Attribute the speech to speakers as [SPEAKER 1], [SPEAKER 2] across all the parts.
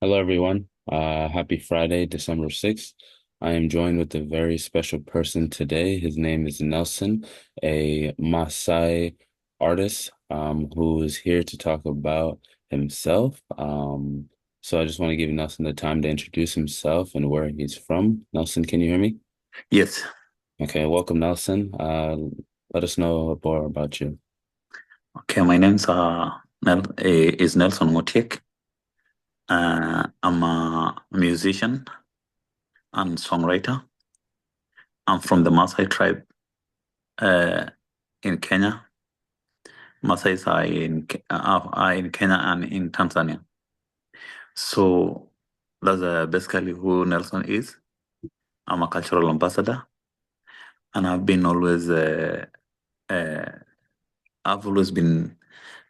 [SPEAKER 1] Hello, everyone. Happy Friday, December 6th. I am joined with a very special person today. His name is Nelson, a Maasai artist, who is here to talk about himself. So I just want to give Nelson the time to introduce himself and where he's from. Nelson, can you hear me?
[SPEAKER 2] Yes.
[SPEAKER 1] Okay, welcome, Nelson. Let us know more about you.
[SPEAKER 2] Okay. My name's is Nelson Ngotiak. I'm a musician and songwriter. I'm from the Maasai tribe uh, in Kenya. Maasais are in Kenya and in Tanzania. So that's basically who Nelson is. I'm a cultural ambassador, and uh, I've always been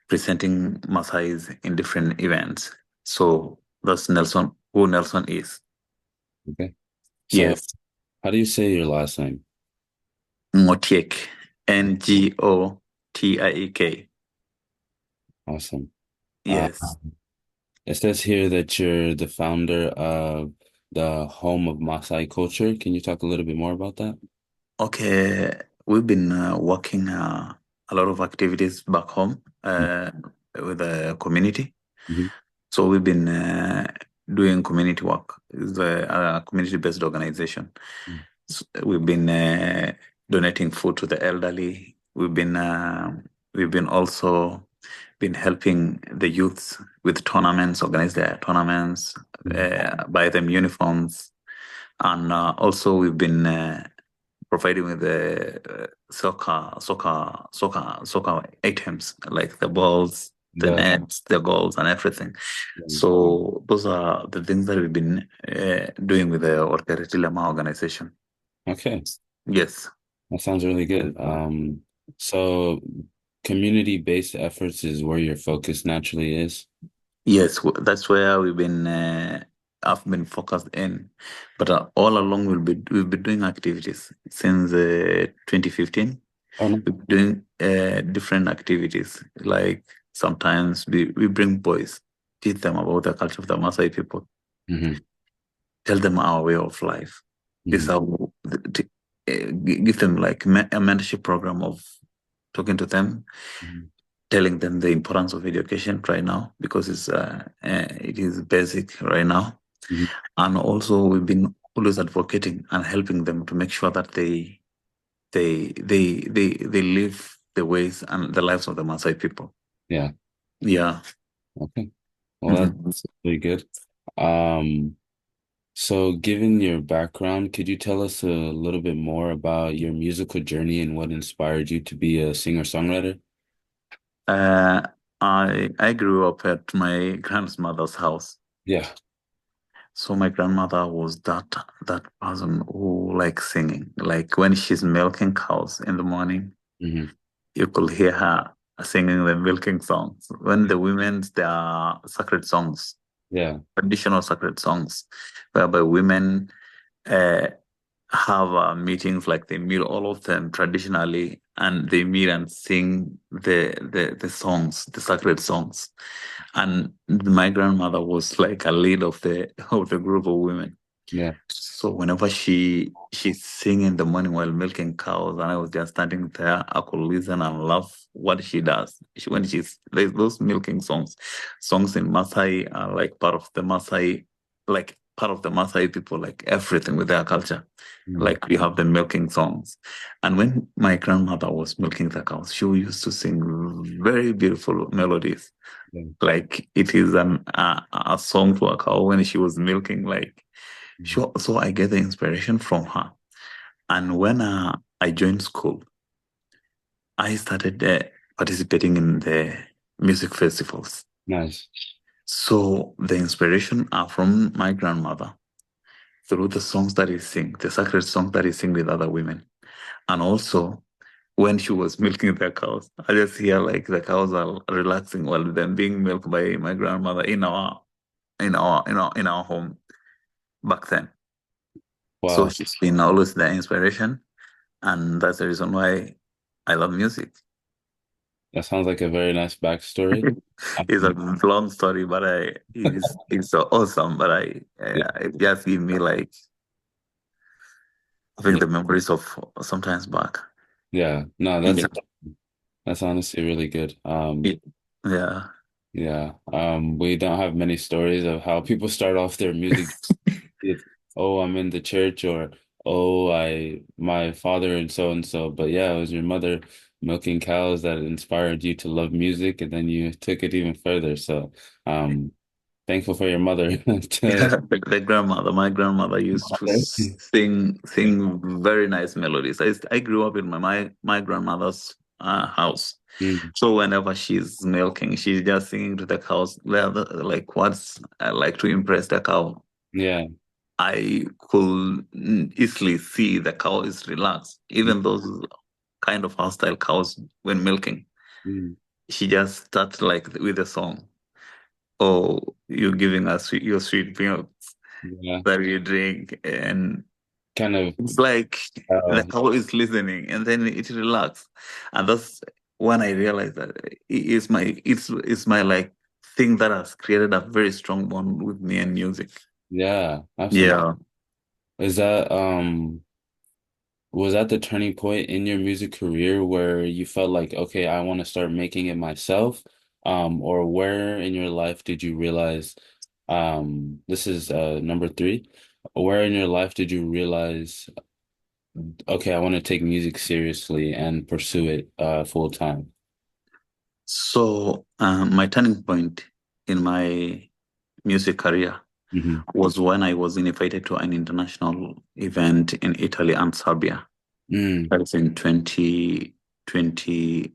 [SPEAKER 2] presenting Maasais in different events. So that's who Nelson is.
[SPEAKER 1] Okay. So
[SPEAKER 2] Yes.
[SPEAKER 1] how do you say your last name?
[SPEAKER 2] Ngotiek. Ngotiek.
[SPEAKER 1] Awesome. Uh,
[SPEAKER 2] Yes.
[SPEAKER 1] It says here that you're the founder of the Home of Maasai Culture. Can you talk a little bit more about that?
[SPEAKER 2] Okay. We've been working a lot of activities back home with the community.
[SPEAKER 1] Mm-hmm.
[SPEAKER 2] So we've been doing community work. It's a community-based organization. So we've been donating food to the elderly. We've been also been helping the youths with tournaments, organize their tournaments, buy them uniforms, and also we've been providing with the soccer items like the balls, the
[SPEAKER 1] The
[SPEAKER 2] nets, the goals, and everything.
[SPEAKER 1] um,
[SPEAKER 2] So those are the things that we've been doing with the Orkeretilema organization.
[SPEAKER 1] okay,
[SPEAKER 2] Yes.
[SPEAKER 1] that sounds really good. So community-based efforts is where your focus naturally is.
[SPEAKER 2] Yes, that's where I've been focused in, but all along we've been doing activities since 2015.
[SPEAKER 1] Oh no.
[SPEAKER 2] We've been doing different activities. Like sometimes we bring boys, teach them about the culture of the Maasai people,
[SPEAKER 1] Hmm.
[SPEAKER 2] tell them our way of life. This is
[SPEAKER 1] Hmm.
[SPEAKER 2] how give them like a mentorship program of talking to them,
[SPEAKER 1] Hmm.
[SPEAKER 2] telling them the importance of education right now because it is basic right now.
[SPEAKER 1] Hmm.
[SPEAKER 2] And also we've been always advocating and helping them to make sure that they live the ways and the lives of the Maasai people.
[SPEAKER 1] Yeah.
[SPEAKER 2] Yeah.
[SPEAKER 1] Okay. Well,
[SPEAKER 2] Mhm.
[SPEAKER 1] that's really good. Um, so given your background, could you tell us a little bit more about your musical journey and what inspired you to be a singer-songwriter?
[SPEAKER 2] Uh, I grew up at my grandmother's house.
[SPEAKER 1] Yeah.
[SPEAKER 2] So my grandmother was that person who likes singing. Like when she's milking cows in the morning,
[SPEAKER 1] Hmm.
[SPEAKER 2] you could hear her singing the milking songs. When the women's there are sacred songs,
[SPEAKER 1] Yeah.
[SPEAKER 2] traditional sacred songs, whereby women uh, have meetings like they meet all of them traditionally and they meet and sing the songs, the sacred songs. And my grandmother was like a lead of the group of women.
[SPEAKER 1] Yeah.
[SPEAKER 2] So whenever she's singing in the morning while milking cows, and I was just standing there, I could listen and love what she does. When she's like those milking songs, songs in Maasai are like part of the Maasai, like part of the Maasai people, like everything with their culture.
[SPEAKER 1] Mm.
[SPEAKER 2] Like we have the milking songs, and when my grandmother was milking the cows, she used to sing very beautiful melodies.
[SPEAKER 1] Yeah.
[SPEAKER 2] Like it is a song to a cow when she was milking, like
[SPEAKER 1] Mhm.
[SPEAKER 2] sure. So I get the inspiration from her. And when I joined school, I started participating in the music festivals.
[SPEAKER 1] Nice.
[SPEAKER 2] So the inspiration are from my grandmother through the songs that he sing, the sacred songs that he sing with other women. And also when she was milking the cows, I just hear like the cows are relaxing while they're being milked by my grandmother in our home back then. So
[SPEAKER 1] Wow.
[SPEAKER 2] she's been always the inspiration. And that's the reason why I love music.
[SPEAKER 1] That sounds like a very nice backstory.
[SPEAKER 2] It's a
[SPEAKER 1] Um,
[SPEAKER 2] long story, but it's so awesome. But
[SPEAKER 1] yeah,
[SPEAKER 2] it just give me like I think
[SPEAKER 1] yeah,
[SPEAKER 2] the memories of sometimes back.
[SPEAKER 1] yeah. No,
[SPEAKER 2] Yeah.
[SPEAKER 1] that's honestly really good.
[SPEAKER 2] Yeah.
[SPEAKER 1] Yeah. We don't have many stories of how people start off their music. It's, oh, I'm in the church, or oh, my father and so. But yeah, it was your mother milking cows that inspired you to love music, and then you took it even further. So, thankful for your mother to
[SPEAKER 2] Yeah, the grandmother, my grandmother used to sing very nice melodies. I grew up in my grandmother's house,
[SPEAKER 1] Mm,
[SPEAKER 2] so whenever she's milking, she's just singing to the cows, like words like to impress the cow.
[SPEAKER 1] yeah.
[SPEAKER 2] I could easily see the cow is relaxed, even those kind of hostile cows when milking.
[SPEAKER 1] Mm,
[SPEAKER 2] She just starts like with a song. Oh, you're giving us your sweet milk
[SPEAKER 1] yeah.
[SPEAKER 2] that we drink, and
[SPEAKER 1] Kind of.
[SPEAKER 2] it's like the
[SPEAKER 1] Uh,
[SPEAKER 2] cow is listening, and then it relaxes, and that's when I realized that it's my like thing that has created a very strong bond with me and music.
[SPEAKER 1] yeah. Absolutely.
[SPEAKER 2] Yeah.
[SPEAKER 1] Is that Was that the turning point in your music career where you felt like, okay, I want to start making it myself? Or where in your life did you realize, this is number three, where in your life did you realize, okay, I want to take music seriously and pursue it full time?
[SPEAKER 2] So my turning point in my music career
[SPEAKER 1] Hmm.
[SPEAKER 2] was when I was invited to an international event in Italy and Serbia.
[SPEAKER 1] Mm,
[SPEAKER 2] That was in 2020,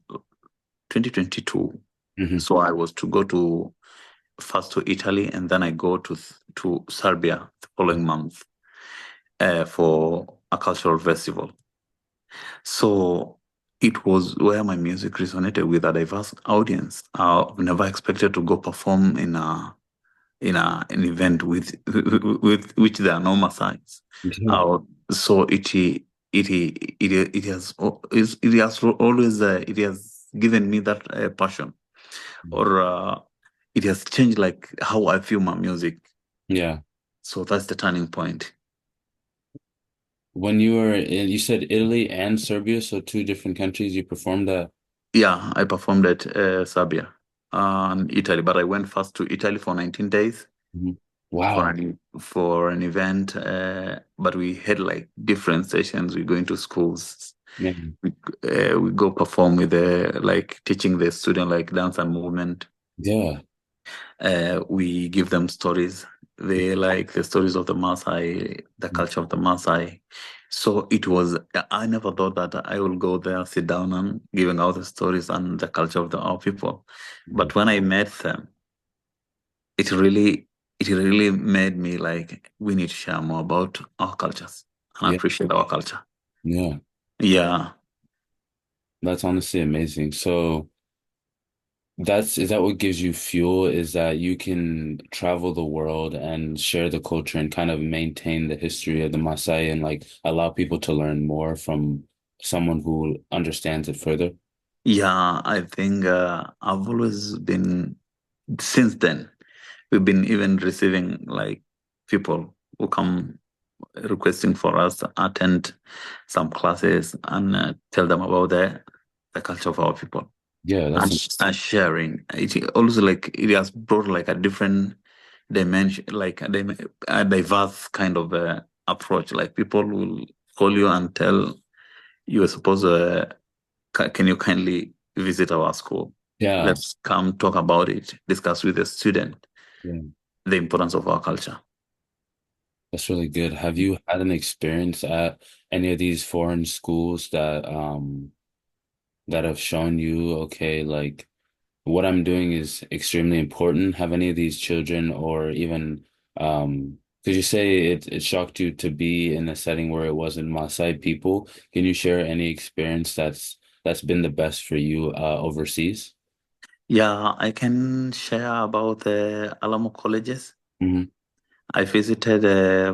[SPEAKER 2] 2022.
[SPEAKER 1] hmm.
[SPEAKER 2] So I was to go to first to Italy, and then I go to Serbia the following month for a cultural festival. So it was where my music resonated with a diverse audience. I've never expected to go perform in an event with which there are no Maasais.
[SPEAKER 1] Yeah,
[SPEAKER 2] Uh, so it has always it has given me that passion, or it has changed like how I feel my music.
[SPEAKER 1] yeah.
[SPEAKER 2] So that's the turning point.
[SPEAKER 1] When you were in, you said Italy and Serbia, so two different countries you performed at.
[SPEAKER 2] Yeah, I performed at Serbia and Italy, but I went first to Italy for 19 days
[SPEAKER 1] Mhm.
[SPEAKER 2] for
[SPEAKER 1] Wow.
[SPEAKER 2] an event. But we had like different sessions. We go into schools.
[SPEAKER 1] Yeah.
[SPEAKER 2] We go perform with like teaching the student like dance and movement.
[SPEAKER 1] Yeah.
[SPEAKER 2] We give them stories. They like the stories of the Maasai, the culture of the Maasai. So it was, I never thought that I will go there, sit down and giving out the stories and the culture of our people.
[SPEAKER 1] Mhm.
[SPEAKER 2] But when I met them, it really, it really made me like, we need to share more about our cultures and
[SPEAKER 1] Yeah.
[SPEAKER 2] appreciate our culture.
[SPEAKER 1] Yeah.
[SPEAKER 2] Yeah.
[SPEAKER 1] That's honestly amazing. So is that what gives you fuel? Is that you can travel the world and share the culture and kind of maintain the history of the Maasai and like allow people to learn more from someone who understands it further?
[SPEAKER 2] Yeah, I think I've always been, since then, we've been even receiving like people who come requesting for us to attend some classes and tell them about the culture of our people
[SPEAKER 1] Yeah,
[SPEAKER 2] and,
[SPEAKER 1] that's
[SPEAKER 2] and sharing. It also like it has brought like a different dimension, like a diverse kind of approach. Like people will call you and tell you are supposed to, can you kindly visit our school?
[SPEAKER 1] yeah,
[SPEAKER 2] Let's come talk about it, discuss with the student
[SPEAKER 1] yeah,
[SPEAKER 2] the importance of our culture.
[SPEAKER 1] that's really good. Have you had an experience at any of these foreign schools that have shown you, okay, like what I'm doing is extremely important. Have any of these children or even could you say it shocked you to be in a setting where it wasn't Maasai people? Can you share any experience that's been the best for you overseas?
[SPEAKER 2] Yeah, I can share about the Alamo colleges.
[SPEAKER 1] Hmm.
[SPEAKER 2] I visited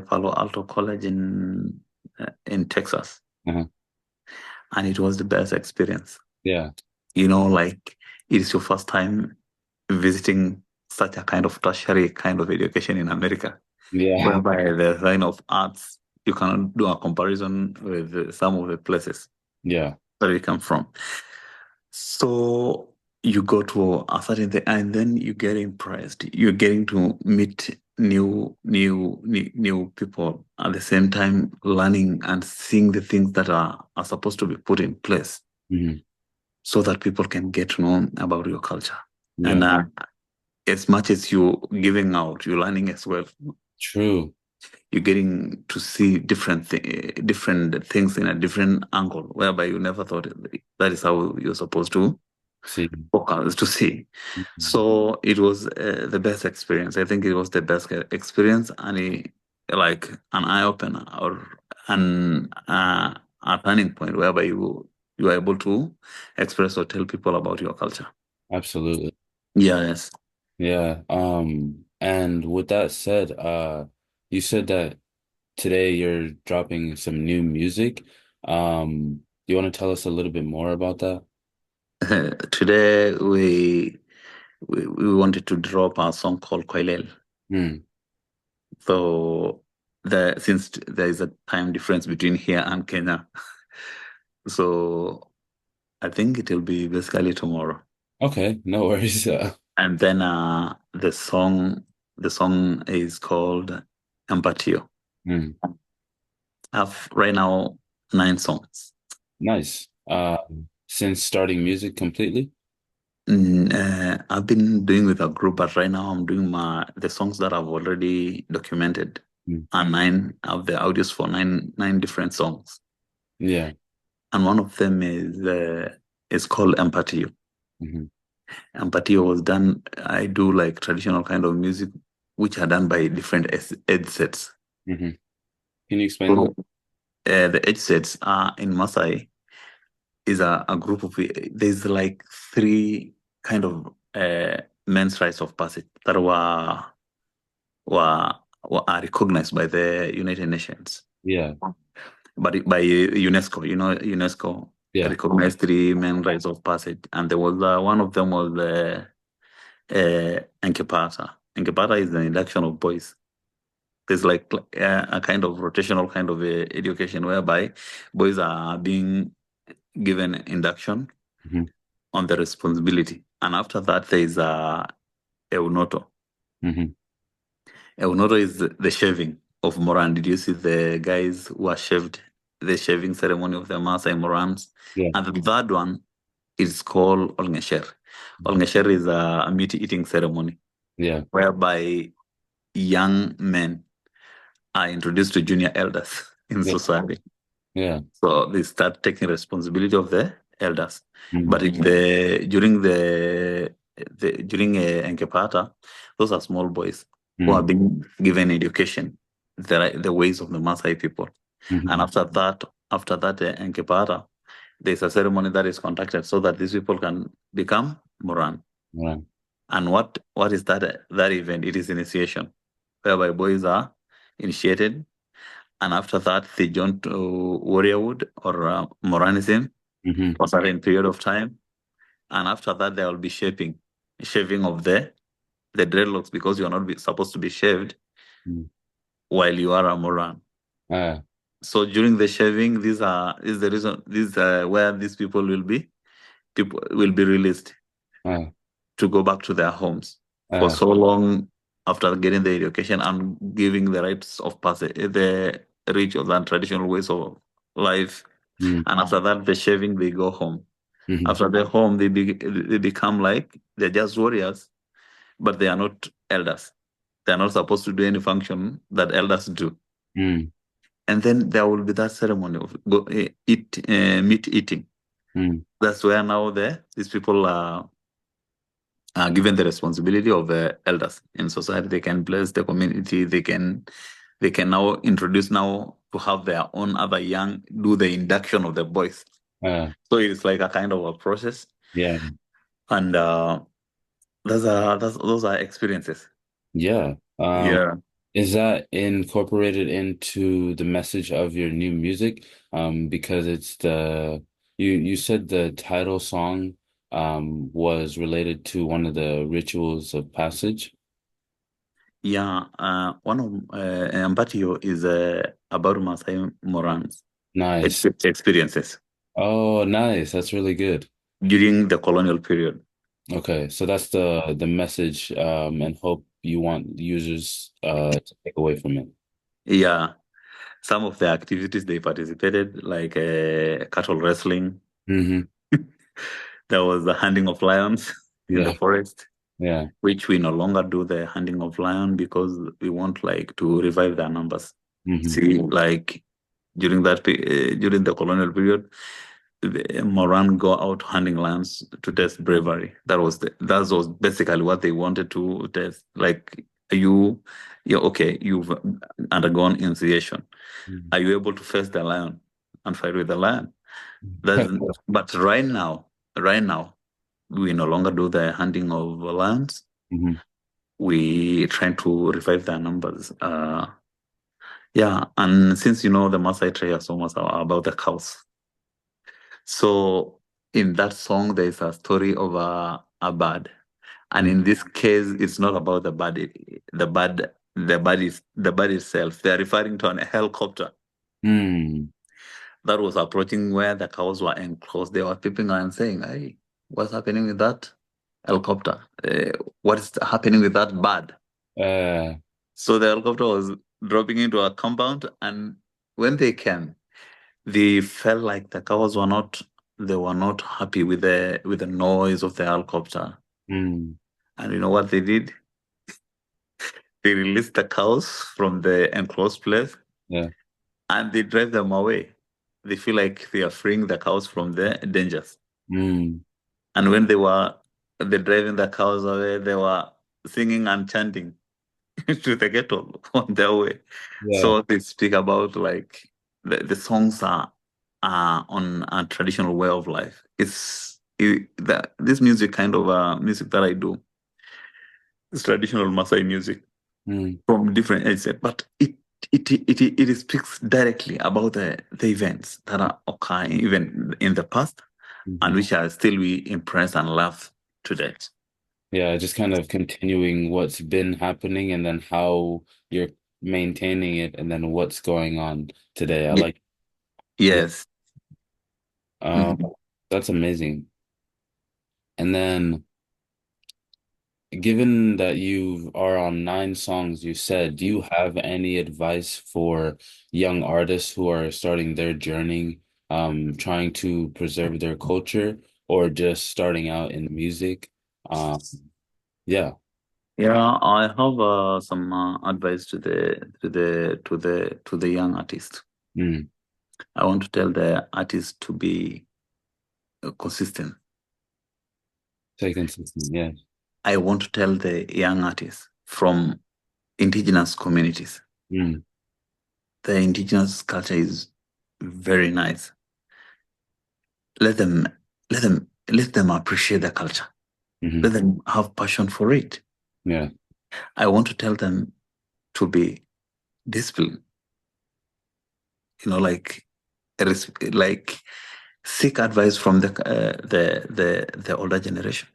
[SPEAKER 2] Palo Alto College in Texas,
[SPEAKER 1] Uh-huh.
[SPEAKER 2] and it was the best experience.
[SPEAKER 1] Yeah.
[SPEAKER 2] like it is your first time visiting such a kind of tertiary kind of education in America,
[SPEAKER 1] Yeah.
[SPEAKER 2] whereby the line of arts, you cannot do a comparison with some of the places
[SPEAKER 1] Yeah.
[SPEAKER 2] that we come from. So you go to a certain thing and then you get impressed. You're getting to meet new people at the same time, learning and seeing the things that are supposed to be put in place
[SPEAKER 1] Hmm.
[SPEAKER 2] so that people can get to know about your culture. And
[SPEAKER 1] Yeah.
[SPEAKER 2] as much as you giving out, you're learning as well.
[SPEAKER 1] True.
[SPEAKER 2] You're getting to see different things in a different angle, whereby you never thought that is how you're supposed to
[SPEAKER 1] See.
[SPEAKER 2] focus to see.
[SPEAKER 1] Mhm.
[SPEAKER 2] So it was the best experience. I think it was the best experience, and like an eye opener or an a turning point whereby you are able to express or tell people about your culture.
[SPEAKER 1] Absolutely.
[SPEAKER 2] Yes.
[SPEAKER 1] Yeah. And with that said, you said that today you're dropping some new music. Do you want to tell us a little bit more about that?
[SPEAKER 2] Today we wanted to drop a song called Koilel.
[SPEAKER 1] Hmm.
[SPEAKER 2] So since there is a time difference between here and Kenya, so I think it will be basically tomorrow.
[SPEAKER 1] Okay, no worries.
[SPEAKER 2] And then the song is called Empatio.
[SPEAKER 1] Hmm.
[SPEAKER 2] I have right now 9 songs.
[SPEAKER 1] Nice. Since starting music completely?
[SPEAKER 2] I've been doing with a group, but right now I'm doing the songs that I've already documented,
[SPEAKER 1] Hmm.
[SPEAKER 2] and nine of the audios for nine different songs.
[SPEAKER 1] Yeah.
[SPEAKER 2] And one of them is called Empatio.
[SPEAKER 1] Hmm.
[SPEAKER 2] Empatio was done. I do like traditional kind of music, which are done by different headsets.
[SPEAKER 1] Hmm. Can you explain that?
[SPEAKER 2] So the headsets are in Maasai is a group of there's like three kind of men's rites of passage that were, are recognized by the United Nations,
[SPEAKER 1] Yeah.
[SPEAKER 2] but by UNESCO. UNESCO
[SPEAKER 1] Yeah.
[SPEAKER 2] recognized three men rites of passage, and there was one of them was Enkepata. Enkepata is the induction of boys. There's like a kind of rotational kind of education whereby boys are being given induction
[SPEAKER 1] Hmm.
[SPEAKER 2] on the responsibility. And after that, there is Eunoto.
[SPEAKER 1] Hmm.
[SPEAKER 2] Eunoto is the shaving of Moran. Did you see the guys who are shaved, the shaving ceremony of the Maasai Morans?
[SPEAKER 1] Yeah.
[SPEAKER 2] And the third one is called Olngesher.
[SPEAKER 1] Mhm.
[SPEAKER 2] Olngesher is a meat eating ceremony
[SPEAKER 1] Yeah.
[SPEAKER 2] whereby young men are introduced to junior elders in
[SPEAKER 1] Yeah.
[SPEAKER 2] society.
[SPEAKER 1] Yeah.
[SPEAKER 2] So they start taking responsibility of the elders. But
[SPEAKER 1] Hmm.
[SPEAKER 2] during Enkepata, those are small boys who are
[SPEAKER 1] Hmm.
[SPEAKER 2] being given education, the ways of the Maasai people. And
[SPEAKER 1] Hmm.
[SPEAKER 2] after that Enkepata, there's a ceremony that is conducted so that these people can become Moran.
[SPEAKER 1] Right.
[SPEAKER 2] And what is that event? It is initiation, whereby boys are initiated, and after that they join to warriorhood or Moranism
[SPEAKER 1] Hmm.
[SPEAKER 2] for a certain period of time, and after that there will be shaving of the dreadlocks because you are not supposed to be shaved while you are a Moran.
[SPEAKER 1] Uh,
[SPEAKER 2] So during the shaving, is the reason this where these people will be released
[SPEAKER 1] uh,
[SPEAKER 2] to go back to their homes for
[SPEAKER 1] uh,
[SPEAKER 2] so long after getting the education and giving the rites of passage, the rituals and traditional ways of life.
[SPEAKER 1] mm,
[SPEAKER 2] And after that, the shaving, they go home.
[SPEAKER 1] mhm,
[SPEAKER 2] After they're home, they become like they're just warriors, but they are not elders. They're not supposed to do any function that elders do.
[SPEAKER 1] mm,
[SPEAKER 2] And then there will be that ceremony of meat eating.
[SPEAKER 1] mm,
[SPEAKER 2] That's where now these people are given the responsibility of elders in society. They can bless the community. They can now introduce now to have their own other young do the induction of the boys.
[SPEAKER 1] uh,
[SPEAKER 2] So it's like a kind of a process,
[SPEAKER 1] yeah,
[SPEAKER 2] and those are experiences.
[SPEAKER 1] yeah.
[SPEAKER 2] Yeah.
[SPEAKER 1] Is that incorporated into the message of your new music? Because it's you said the title song was related to one of the rituals of passage.
[SPEAKER 2] Yeah, one of Empatio is about Maasai Morans
[SPEAKER 1] Nice.
[SPEAKER 2] experiences
[SPEAKER 1] Oh, nice. That's really good.
[SPEAKER 2] during the colonial period.
[SPEAKER 1] Okay, so that's the message and hope you want users to take away from it.
[SPEAKER 2] Yeah, some of the activities they participated, like cattle wrestling.
[SPEAKER 1] Hmm.
[SPEAKER 2] There was the hunting of lions in the
[SPEAKER 1] Yeah,
[SPEAKER 2] forest,
[SPEAKER 1] yeah.
[SPEAKER 2] which we no longer do the hunting of lion because we want like to revive their numbers.
[SPEAKER 1] Hmm.
[SPEAKER 2] See, like during the colonial period, the Moran go out hunting lions to test bravery. That was basically what they wanted to test. Like okay, you've undergone initiation. Are you able to face the lion and fight with the lion? That's, but right now, we no longer do the hunting of lions.
[SPEAKER 1] Hmm.
[SPEAKER 2] We trying to revive their numbers. Yeah, and since you know the Maasai tribe are so much about the cows, so in that song there is a story of a bird, and in this case, it's not about the bird. The bird itself. They are referring to an helicopter
[SPEAKER 1] Mm.
[SPEAKER 2] that was approaching where the cows were enclosed. They were peeping and saying, "Hey, what's happening with that helicopter? What is happening with that bird?"
[SPEAKER 1] Uh,
[SPEAKER 2] So the helicopter was dropping into a compound, and when they came, they felt like the cows were not. They were not happy with the noise of the helicopter.
[SPEAKER 1] mm,
[SPEAKER 2] And you know what they did? They released the cows from the enclosed place
[SPEAKER 1] yeah.
[SPEAKER 2] and they drive them away. They feel like they are freeing the cows from the dangers.
[SPEAKER 1] Mm,
[SPEAKER 2] And when they driving the cows away, they were singing and chanting to the kettle on their way.
[SPEAKER 1] yeah.
[SPEAKER 2] So they speak about like the songs are on a traditional way of life. This music kind of music that I do is traditional Maasai music
[SPEAKER 1] Mm,
[SPEAKER 2] from different ages, but it speaks directly about the events that are occurring even in the past and
[SPEAKER 1] mhm.
[SPEAKER 2] which are still we impress and love today.
[SPEAKER 1] Yeah, just kind of continuing what's been happening and then how you're maintaining it and then what's going on today. I
[SPEAKER 2] Ye-
[SPEAKER 1] like, yeah.
[SPEAKER 2] Yes.
[SPEAKER 1] Um,
[SPEAKER 2] Mhm.
[SPEAKER 1] that's amazing. And then given that you are on 9 songs, you said, do you have any advice for young artists who are starting their journey, trying to preserve their culture or just starting out in music? Um, yeah.
[SPEAKER 2] Yeah, I have some advice to the young artist.
[SPEAKER 1] Mm,
[SPEAKER 2] I want to tell the artist to be consistent.
[SPEAKER 1] stay consistent. Yeah.
[SPEAKER 2] I want to tell the young artists from indigenous communities.
[SPEAKER 1] Mm,
[SPEAKER 2] The indigenous culture is very nice. Let them let them appreciate the culture.
[SPEAKER 1] hmm.
[SPEAKER 2] Let them have passion for it.
[SPEAKER 1] Yeah.
[SPEAKER 2] I want to tell them to be disciplined. Like like seek advice from the older generation.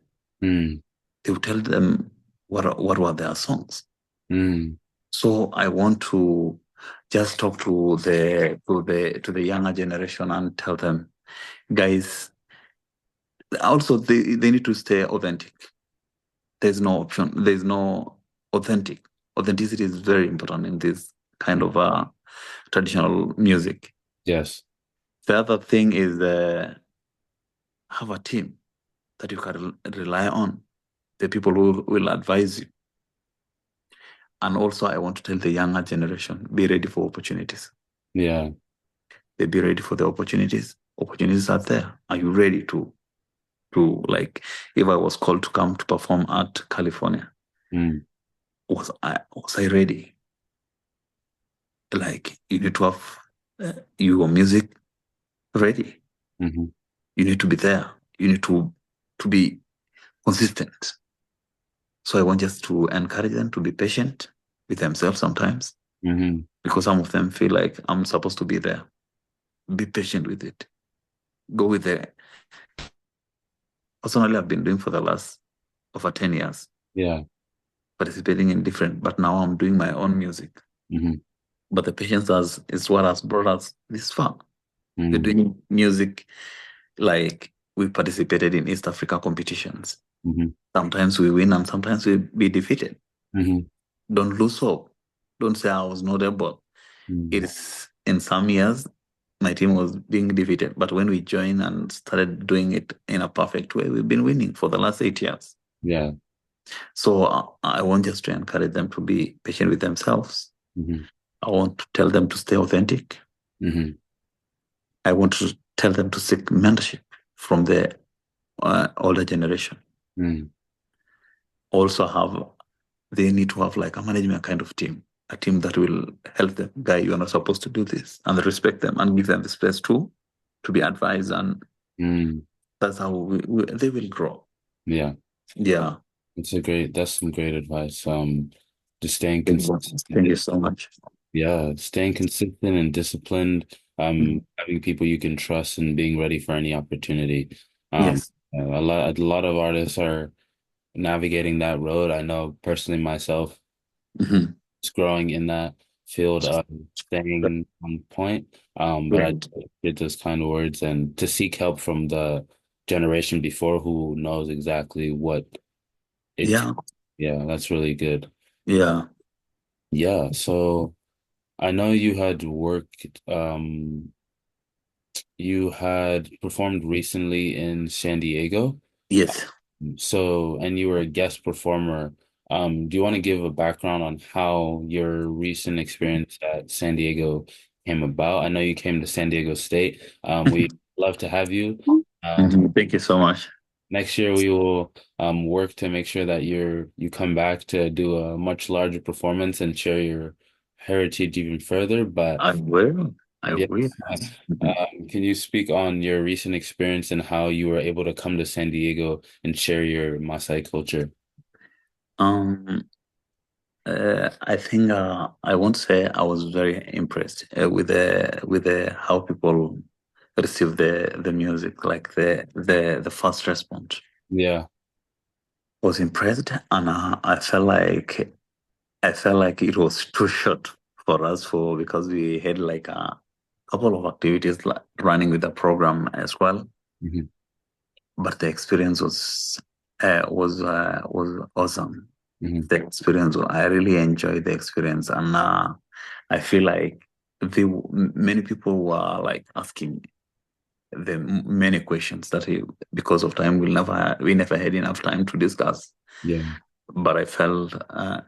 [SPEAKER 1] Mm,
[SPEAKER 2] They will tell them what were their songs.
[SPEAKER 1] mm,
[SPEAKER 2] So I want to just talk to the younger generation and tell them, guys, also they need to stay authentic. There's no option. There's no authentic. Authenticity is very important in this kind of traditional music.
[SPEAKER 1] yes.
[SPEAKER 2] The other thing is have a team that you can rely on, the people who will advise you. And also, I want to tell the younger generation, be ready for opportunities.
[SPEAKER 1] Yeah.
[SPEAKER 2] They be ready for the opportunities. Opportunities are there. Are you ready to like? If I was called to come to perform at California,
[SPEAKER 1] Mm,
[SPEAKER 2] was I ready? Like you need to have your music ready.
[SPEAKER 1] hmm.
[SPEAKER 2] You need to be there. You need to be consistent. So I want just to encourage them to be patient with themselves sometimes
[SPEAKER 1] Hmm.
[SPEAKER 2] because some of them feel like I'm supposed to be there. Be patient with it. Go with the personally I've been doing for the last over 10 years,
[SPEAKER 1] Yeah.
[SPEAKER 2] participating in different, but now I'm doing my own music.
[SPEAKER 1] Mm-hmm.
[SPEAKER 2] But the patience is what has brought us this far. We're
[SPEAKER 1] Mm-hmm.
[SPEAKER 2] doing music like we participated in East Africa competitions.
[SPEAKER 1] Mm-hmm.
[SPEAKER 2] Sometimes we win and sometimes we be defeated.
[SPEAKER 1] Mm-hmm.
[SPEAKER 2] Don't lose hope. Don't say I was not able. It
[SPEAKER 1] Mm-hmm.
[SPEAKER 2] is in some years my team was being defeated, but when we joined and started doing it in a perfect way, we've been winning for the last 8 years.
[SPEAKER 1] Yeah.
[SPEAKER 2] So I want just to encourage them to be patient with themselves.
[SPEAKER 1] Mm-hmm.
[SPEAKER 2] I want to tell them to stay authentic.
[SPEAKER 1] Mm-hmm.
[SPEAKER 2] I want to tell them to seek mentorship from the older generation.
[SPEAKER 1] Mm-hmm.
[SPEAKER 2] Also they need to have like a management kind of team, a team that will help them, guy, you're not supposed to do this, and respect them and give them the space to be advised, and
[SPEAKER 1] Mm-hmm.
[SPEAKER 2] that's how they will grow.
[SPEAKER 1] Yeah.
[SPEAKER 2] Yeah.
[SPEAKER 1] That's some great advice. Just staying consistent.
[SPEAKER 2] Thank you so much.
[SPEAKER 1] Yeah, staying consistent and disciplined,
[SPEAKER 2] Mhm.
[SPEAKER 1] having people you can trust and being ready for any opportunity. Um,
[SPEAKER 2] Yes.
[SPEAKER 1] a lot of artists are navigating that road. I know personally myself,
[SPEAKER 2] Mhm.
[SPEAKER 1] it's growing in that field of staying on point. But I
[SPEAKER 2] Right.
[SPEAKER 1] get those kind of words and to seek help from the generation before who knows exactly what it,
[SPEAKER 2] Yeah.
[SPEAKER 1] yeah, that's really good.
[SPEAKER 2] Yeah.
[SPEAKER 1] Yeah, so I know you had performed recently in San Diego.
[SPEAKER 2] Yes.
[SPEAKER 1] So, and you were a guest performer. Do you want to give a background on how your recent experience at San Diego came about? I know you came to San Diego State. We love to have you. Um,
[SPEAKER 2] Mhm. Thank you so much.
[SPEAKER 1] Next year we will work to make sure that you come back to do a much larger performance and share your heritage even further. But
[SPEAKER 2] I will. I
[SPEAKER 1] yeah,
[SPEAKER 2] will. Mhm.
[SPEAKER 1] can you speak on your recent experience and how you were able to come to San Diego and share your Maasai culture?
[SPEAKER 2] Um, I think I won't say I was very impressed with the how people receive the music, like the first response.
[SPEAKER 1] Yeah.
[SPEAKER 2] Was impressed, and I felt like it was too short for us for because we had like a couple of activities like running with the program as well.
[SPEAKER 1] Hmm.
[SPEAKER 2] But the experience was awesome.
[SPEAKER 1] Hmm.
[SPEAKER 2] The experience, I really enjoyed the experience, and I feel like many people were like asking the many questions that because of time we never had enough time to discuss.
[SPEAKER 1] Yeah.
[SPEAKER 2] But I felt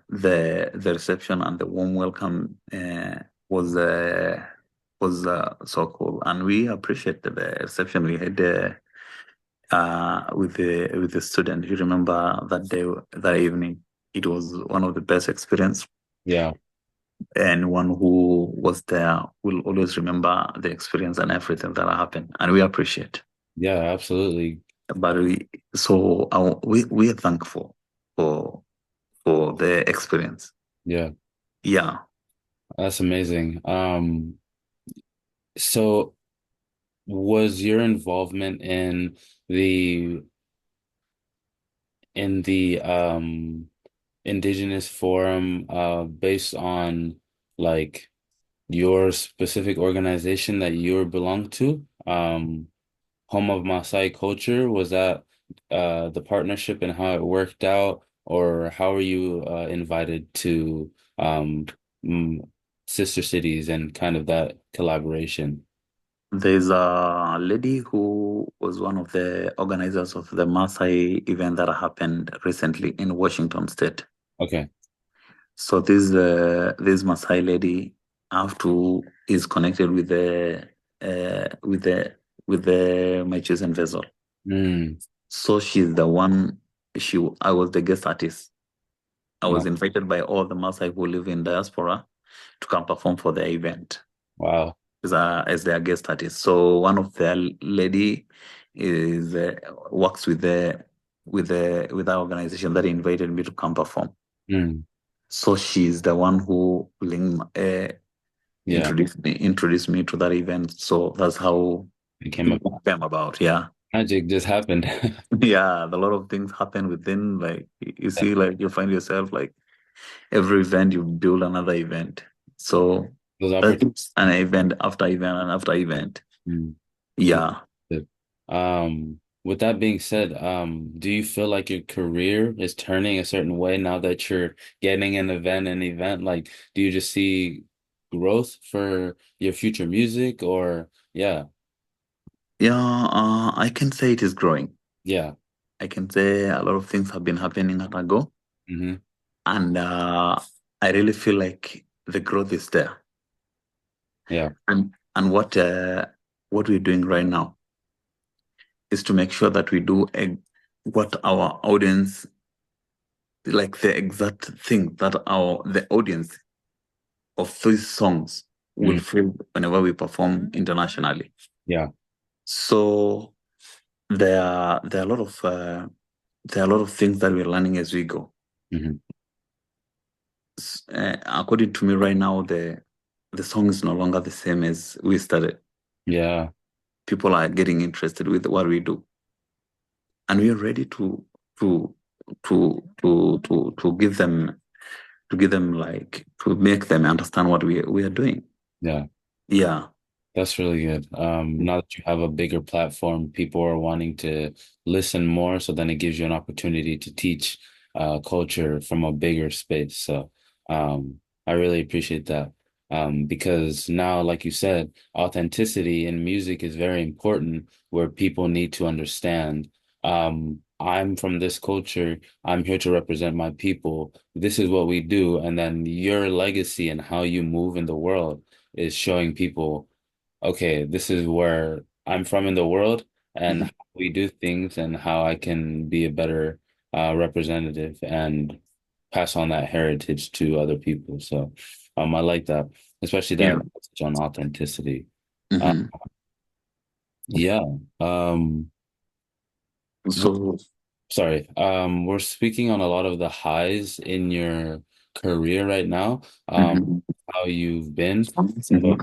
[SPEAKER 2] the reception and the warm welcome was so cool, and we appreciate the reception we had with the student. You remember that day, that evening? It was one of the best experience.
[SPEAKER 1] Yeah.
[SPEAKER 2] Anyone who was there will always remember the experience and everything that happened, and we appreciate.
[SPEAKER 1] Yeah, absolutely.
[SPEAKER 2] But we are thankful for the experience.
[SPEAKER 1] Yeah.
[SPEAKER 2] Yeah.
[SPEAKER 1] That's amazing. So was your involvement the in the Indigenous Forum based on like your specific organization that you belong to? Home of Maasai Culture, was that the partnership and how it worked out, or how were you invited to mm, sister cities and kind of that collaboration?
[SPEAKER 2] There's a lady who was one of the organizers of the Maasai event that happened recently in Washington State.
[SPEAKER 1] Okay.
[SPEAKER 2] So this Maasai lady have to is connected with the uh, with the with the my chosen vessel.
[SPEAKER 1] Mm.
[SPEAKER 2] So she's the one. I was the guest artist. I was
[SPEAKER 1] Wow.
[SPEAKER 2] invited by all the Maasai who live in diaspora to come perform for the event
[SPEAKER 1] Wow.
[SPEAKER 2] as their guest artist. So one of their lady is works with our organization that invited me to come perform.
[SPEAKER 1] Mm.
[SPEAKER 2] So she's the one who
[SPEAKER 1] Yeah,
[SPEAKER 2] introduced me to that event. So that's how
[SPEAKER 1] it came
[SPEAKER 2] it
[SPEAKER 1] about.
[SPEAKER 2] came about. Yeah.
[SPEAKER 1] Magic just happened.
[SPEAKER 2] Yeah, a lot of things happen within, like you see, like you find yourself like every event you build another event. So
[SPEAKER 1] Those
[SPEAKER 2] that's an event after event and after event.
[SPEAKER 1] opportunities.
[SPEAKER 2] Yeah.
[SPEAKER 1] With that being said, do you feel like your career is turning a certain way now that you're getting an event? Like, do you just see growth for your future music or yeah,
[SPEAKER 2] Yeah, I can say it is growing.
[SPEAKER 1] yeah.
[SPEAKER 2] I can say a lot of things have been happening at a go,
[SPEAKER 1] Hmm.
[SPEAKER 2] and I really feel like the growth is there.
[SPEAKER 1] Yeah.
[SPEAKER 2] And what we're doing right now is to make sure that we do what our audience, like the exact thing that the audience of these songs will
[SPEAKER 1] Mm,
[SPEAKER 2] feel whenever we perform internationally.
[SPEAKER 1] yeah.
[SPEAKER 2] So there are a lot of there are a lot of things that we're learning as we go.
[SPEAKER 1] Hmm.
[SPEAKER 2] According to me, right now the song is no longer the same as we started.
[SPEAKER 1] Yeah.
[SPEAKER 2] People are getting interested with what we do, and we are ready to to give them like to make them understand what we are doing.
[SPEAKER 1] Yeah.
[SPEAKER 2] Yeah.
[SPEAKER 1] That's really good. Now that you have a bigger platform, people are wanting to listen more, so then it gives you an opportunity to teach culture from a bigger space. So I really appreciate that. Because now, like you said, authenticity in music is very important where people need to understand. I'm from this culture. I'm here to represent my people. This is what we do. And then your legacy and how you move in the world is showing people okay, this is where I'm from in the world and
[SPEAKER 2] Mhm.
[SPEAKER 1] how we do things and how I can be a better representative and pass on that heritage to other people. So I like that, especially that
[SPEAKER 2] Yeah.
[SPEAKER 1] message on authenticity. Uh,
[SPEAKER 2] Hmm.
[SPEAKER 1] yeah. Um, we're,
[SPEAKER 2] So.
[SPEAKER 1] sorry. We're speaking on a lot of the highs in your career right now,
[SPEAKER 2] Mhm.
[SPEAKER 1] how you've been.
[SPEAKER 2] Mhm.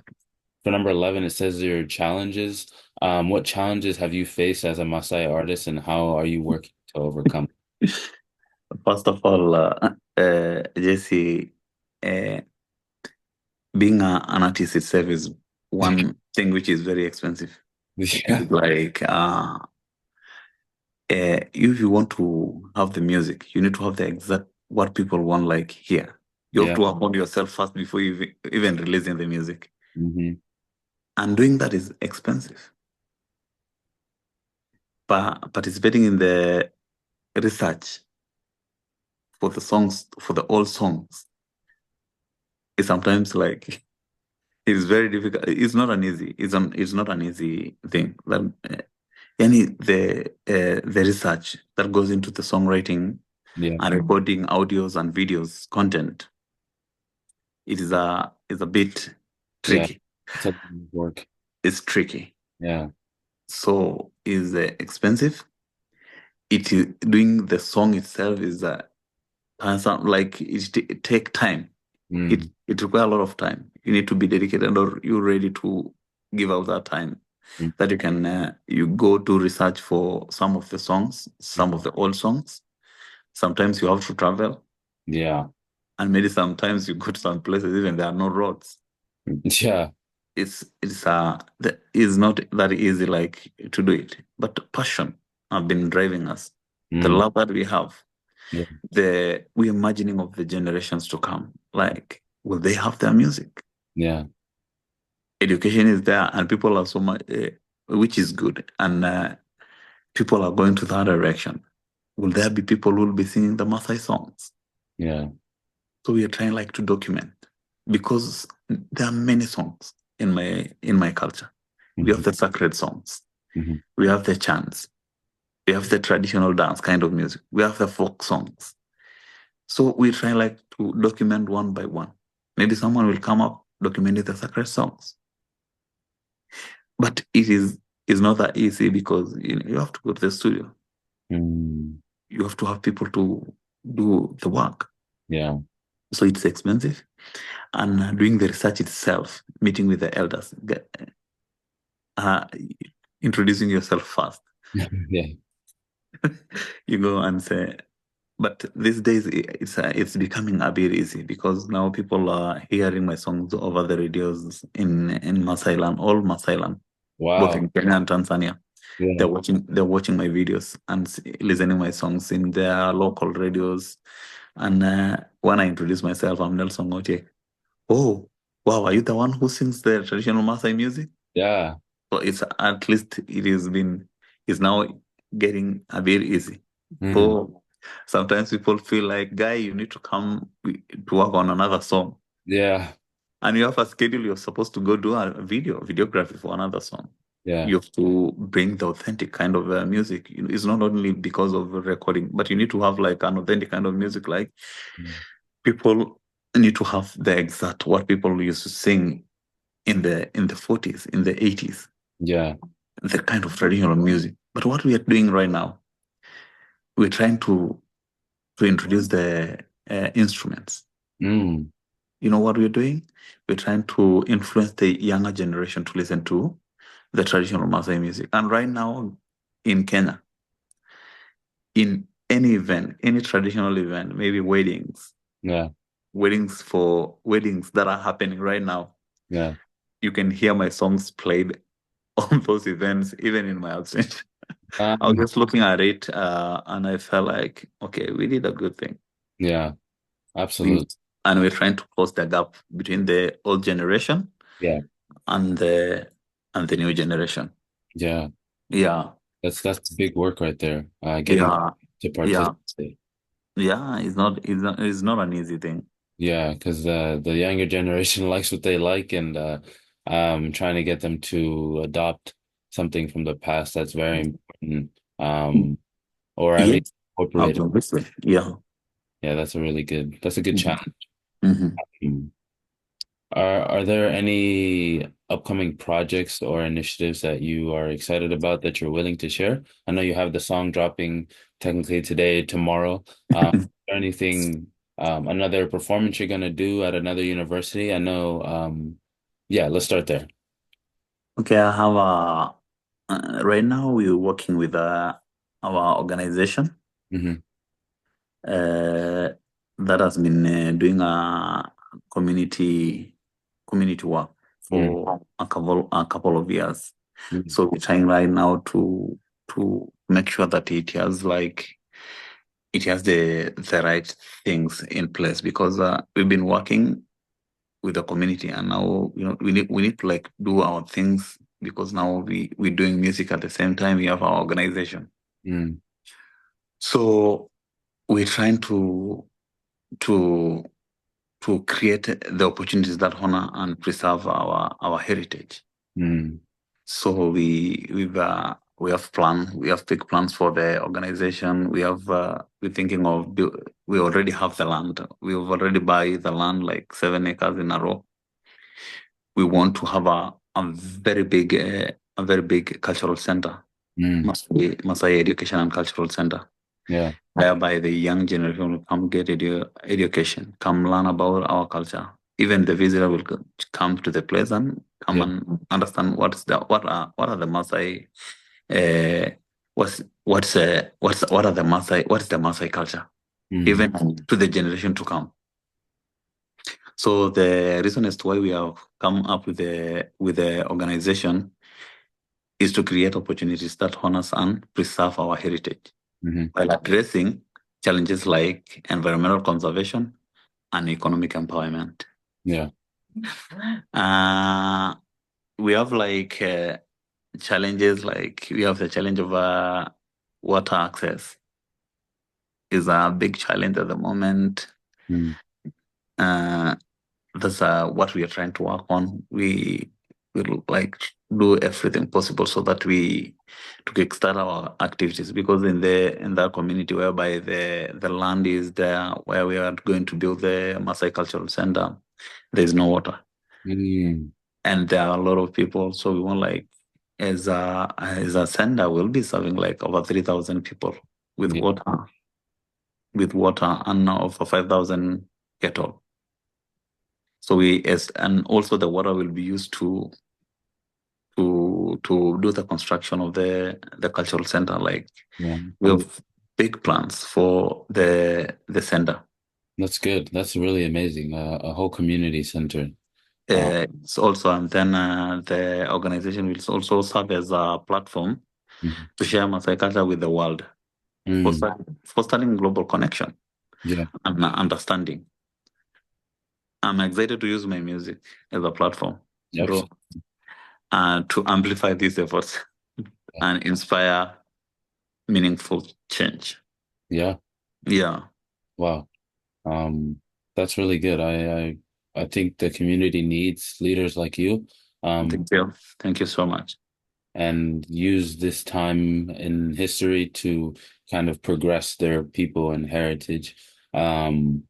[SPEAKER 1] For number 11, it says your challenges. What challenges have you faced as a Maasai artist and how are you working to overcome?
[SPEAKER 2] First of all, Jesse, uh, being an artist itself is one thing which is very expensive.
[SPEAKER 1] Yeah,
[SPEAKER 2] Like, if you want to have the music, you need to have the exact what people want, like here. You have
[SPEAKER 1] yeah.
[SPEAKER 2] to work on yourself first before you even releasing the music.
[SPEAKER 1] Hmm.
[SPEAKER 2] And doing that is expensive. But participating in the research for the songs, for the old songs, is sometimes like it's very difficult. It's not an easy. It's not an easy thing. That the research that goes into the songwriting
[SPEAKER 1] Yeah,
[SPEAKER 2] and recording audios and videos content, it is a bit
[SPEAKER 1] yeah.
[SPEAKER 2] tricky.
[SPEAKER 1] It's a lot of work.
[SPEAKER 2] It's tricky.
[SPEAKER 1] Yeah.
[SPEAKER 2] So is expensive. It is doing the song itself is like it take time.
[SPEAKER 1] Mm.
[SPEAKER 2] It requires a lot of time. You need to be dedicated, or you're ready to give out that time
[SPEAKER 1] Mm.
[SPEAKER 2] that you can you go to research for some of the songs, some of the old songs. Sometimes you have to travel,
[SPEAKER 1] Yeah.
[SPEAKER 2] and maybe sometimes you go to some places even there are no roads.
[SPEAKER 1] Yeah.
[SPEAKER 2] It's not that easy like to do it, but passion have been driving us. The
[SPEAKER 1] Mm.
[SPEAKER 2] love that we have,
[SPEAKER 1] Yeah.
[SPEAKER 2] the we imagining of the generations to come. Like, will they have their music?
[SPEAKER 1] Yeah.
[SPEAKER 2] Education is there, and people are so much, which is good, and people are going to that direction. Will there be people who will be singing the Maasai songs?
[SPEAKER 1] Yeah.
[SPEAKER 2] So we are trying like to document because there are many songs in my culture. We
[SPEAKER 1] Hmm.
[SPEAKER 2] have the sacred songs,
[SPEAKER 1] Hmm.
[SPEAKER 2] we have the chants, we have the traditional dance kind of music, we have the folk songs. So we try like to document one by one. Maybe someone will come up documenting the sacred songs, but is not that easy because you have to go to the studio.
[SPEAKER 1] Mm.
[SPEAKER 2] You have to have people to do the work.
[SPEAKER 1] Yeah.
[SPEAKER 2] So it's expensive. And doing the research itself, meeting with the elders, uh, introducing yourself first.
[SPEAKER 1] Yeah.
[SPEAKER 2] You go and say, but these days it's becoming a bit easy because now people are hearing my songs over the radios in Maasai land, all Maasai land, both
[SPEAKER 1] Wow.
[SPEAKER 2] in Kenya and Tanzania.
[SPEAKER 1] Yeah.
[SPEAKER 2] They're watching my videos and listening my songs in their local radios. And when I introduce myself, I'm Nelson Ngotiak. Oh, wow, are you the one who sings the traditional Maasai music?
[SPEAKER 1] Yeah.
[SPEAKER 2] So it's at least it's now getting a bit easy.
[SPEAKER 1] Mm.
[SPEAKER 2] So sometimes people feel like, guy, you need to come to work on another song.
[SPEAKER 1] Yeah.
[SPEAKER 2] And you have a schedule, you're supposed to go do a videography for another song.
[SPEAKER 1] Yeah.
[SPEAKER 2] You have to bring the authentic kind of music. It's not only because of recording, but you need to have like an authentic kind of music. Like
[SPEAKER 1] Mm.
[SPEAKER 2] people need to have the exact what people used to sing in the 40s, in the 80s,
[SPEAKER 1] Yeah.
[SPEAKER 2] the kind of traditional music. But what we are doing right now, we're trying to introduce the instruments.
[SPEAKER 1] Mm.
[SPEAKER 2] You know what we're doing? We're trying to influence the younger generation to listen to the traditional Maasai music. And right now in Kenya, in any event, any traditional event, maybe
[SPEAKER 1] Yeah.
[SPEAKER 2] weddings that are happening right now,
[SPEAKER 1] Yeah.
[SPEAKER 2] you can hear my songs played on those events, even in my absence. I was
[SPEAKER 1] Um,
[SPEAKER 2] just looking at it and I felt like, okay, we did a good thing.
[SPEAKER 1] yeah.
[SPEAKER 2] We,
[SPEAKER 1] Absolutely.
[SPEAKER 2] and we're trying to close the gap between the old generation
[SPEAKER 1] Yeah.
[SPEAKER 2] and the new generation.
[SPEAKER 1] Yeah.
[SPEAKER 2] Yeah,
[SPEAKER 1] That's big work right there. Getting
[SPEAKER 2] yeah,
[SPEAKER 1] to
[SPEAKER 2] yeah,
[SPEAKER 1] participate.
[SPEAKER 2] yeah. It's not an easy thing.
[SPEAKER 1] Yeah, because the younger generation likes what they like, and trying to get them to adopt something from the past that's very important, or at
[SPEAKER 2] Yeah,
[SPEAKER 1] least incorporate it.
[SPEAKER 2] absolutely. Yeah.
[SPEAKER 1] Yeah, that's a good
[SPEAKER 2] Mhm.
[SPEAKER 1] challenge.
[SPEAKER 2] Mhm.
[SPEAKER 1] Mm. Are there any upcoming projects or initiatives that you are excited about that you're willing to share? I know you have the song dropping technically today, tomorrow. Is there anything, another performance you're gonna do at another university? I know, yeah, let's start there.
[SPEAKER 2] Okay, I have right now we're working with our organization
[SPEAKER 1] Hmm.
[SPEAKER 2] uh, that has been doing a community community work
[SPEAKER 1] Mm.
[SPEAKER 2] for a couple of years.
[SPEAKER 1] Mm.
[SPEAKER 2] So we're trying right now to make sure that it has the right things in place because we've been working with the community and now we need to like do our things because now we're doing music at the same time we have our organization.
[SPEAKER 1] Mm.
[SPEAKER 2] So we're trying to to create the opportunities that honor and preserve our heritage.
[SPEAKER 1] Mm.
[SPEAKER 2] So we have big plans for the organization. We're thinking of we already have the land. We've already buy the land like 7 acres in a row. We want to have a very big cultural center,
[SPEAKER 1] Mm.
[SPEAKER 2] Maasai Education and Cultural Center,
[SPEAKER 1] Yeah.
[SPEAKER 2] whereby the young generation will come get education, come learn about our culture. Even the visitor will come to the place and come
[SPEAKER 1] Yeah.
[SPEAKER 2] and understand what are the Maasai, uh, what are the Maasai, what is the Maasai culture,
[SPEAKER 1] Mm.
[SPEAKER 2] even to the generation to come. So the reason as to why we have come up with the organization is to create opportunities that honors and preserve our heritage
[SPEAKER 1] Hmm.
[SPEAKER 2] while addressing challenges like environmental conservation and economic empowerment.
[SPEAKER 1] Yeah.
[SPEAKER 2] Uh, we have like challenges like we have the challenge of water access is a big challenge at the moment.
[SPEAKER 1] Mm.
[SPEAKER 2] Uh, that's what we are trying to work on. We will like do everything possible so that we to kickstart our activities because in that community whereby the land is there where we are going to build the Maasai Cultural Center, there is no water
[SPEAKER 1] Mm.
[SPEAKER 2] and there are a lot of people. So we want like as a center, we'll be serving like over 3,000 people with
[SPEAKER 1] Yeah.
[SPEAKER 2] water and over 5,000 cattle. So and also the water will be used to to do the construction of the cultural center. Like
[SPEAKER 1] Yeah.
[SPEAKER 2] we have big plans for the center.
[SPEAKER 1] That's good. That's really amazing. A whole community center. Uh,
[SPEAKER 2] It's also, and then the organization will also serve as a platform
[SPEAKER 1] mhm.
[SPEAKER 2] to share Maasai culture with the world,
[SPEAKER 1] Mm,
[SPEAKER 2] fostering global connection
[SPEAKER 1] yeah.
[SPEAKER 2] and understanding. I'm excited to use my music as a platform,
[SPEAKER 1] Yep.
[SPEAKER 2] bro, to amplify these efforts and inspire meaningful change.
[SPEAKER 1] Yeah.
[SPEAKER 2] Yeah,
[SPEAKER 1] Wow. Um, that's really good. I think the community needs leaders like you, um,
[SPEAKER 2] thank you. Thank you so much.
[SPEAKER 1] and use this time in history to kind of progress their people and heritage. Um,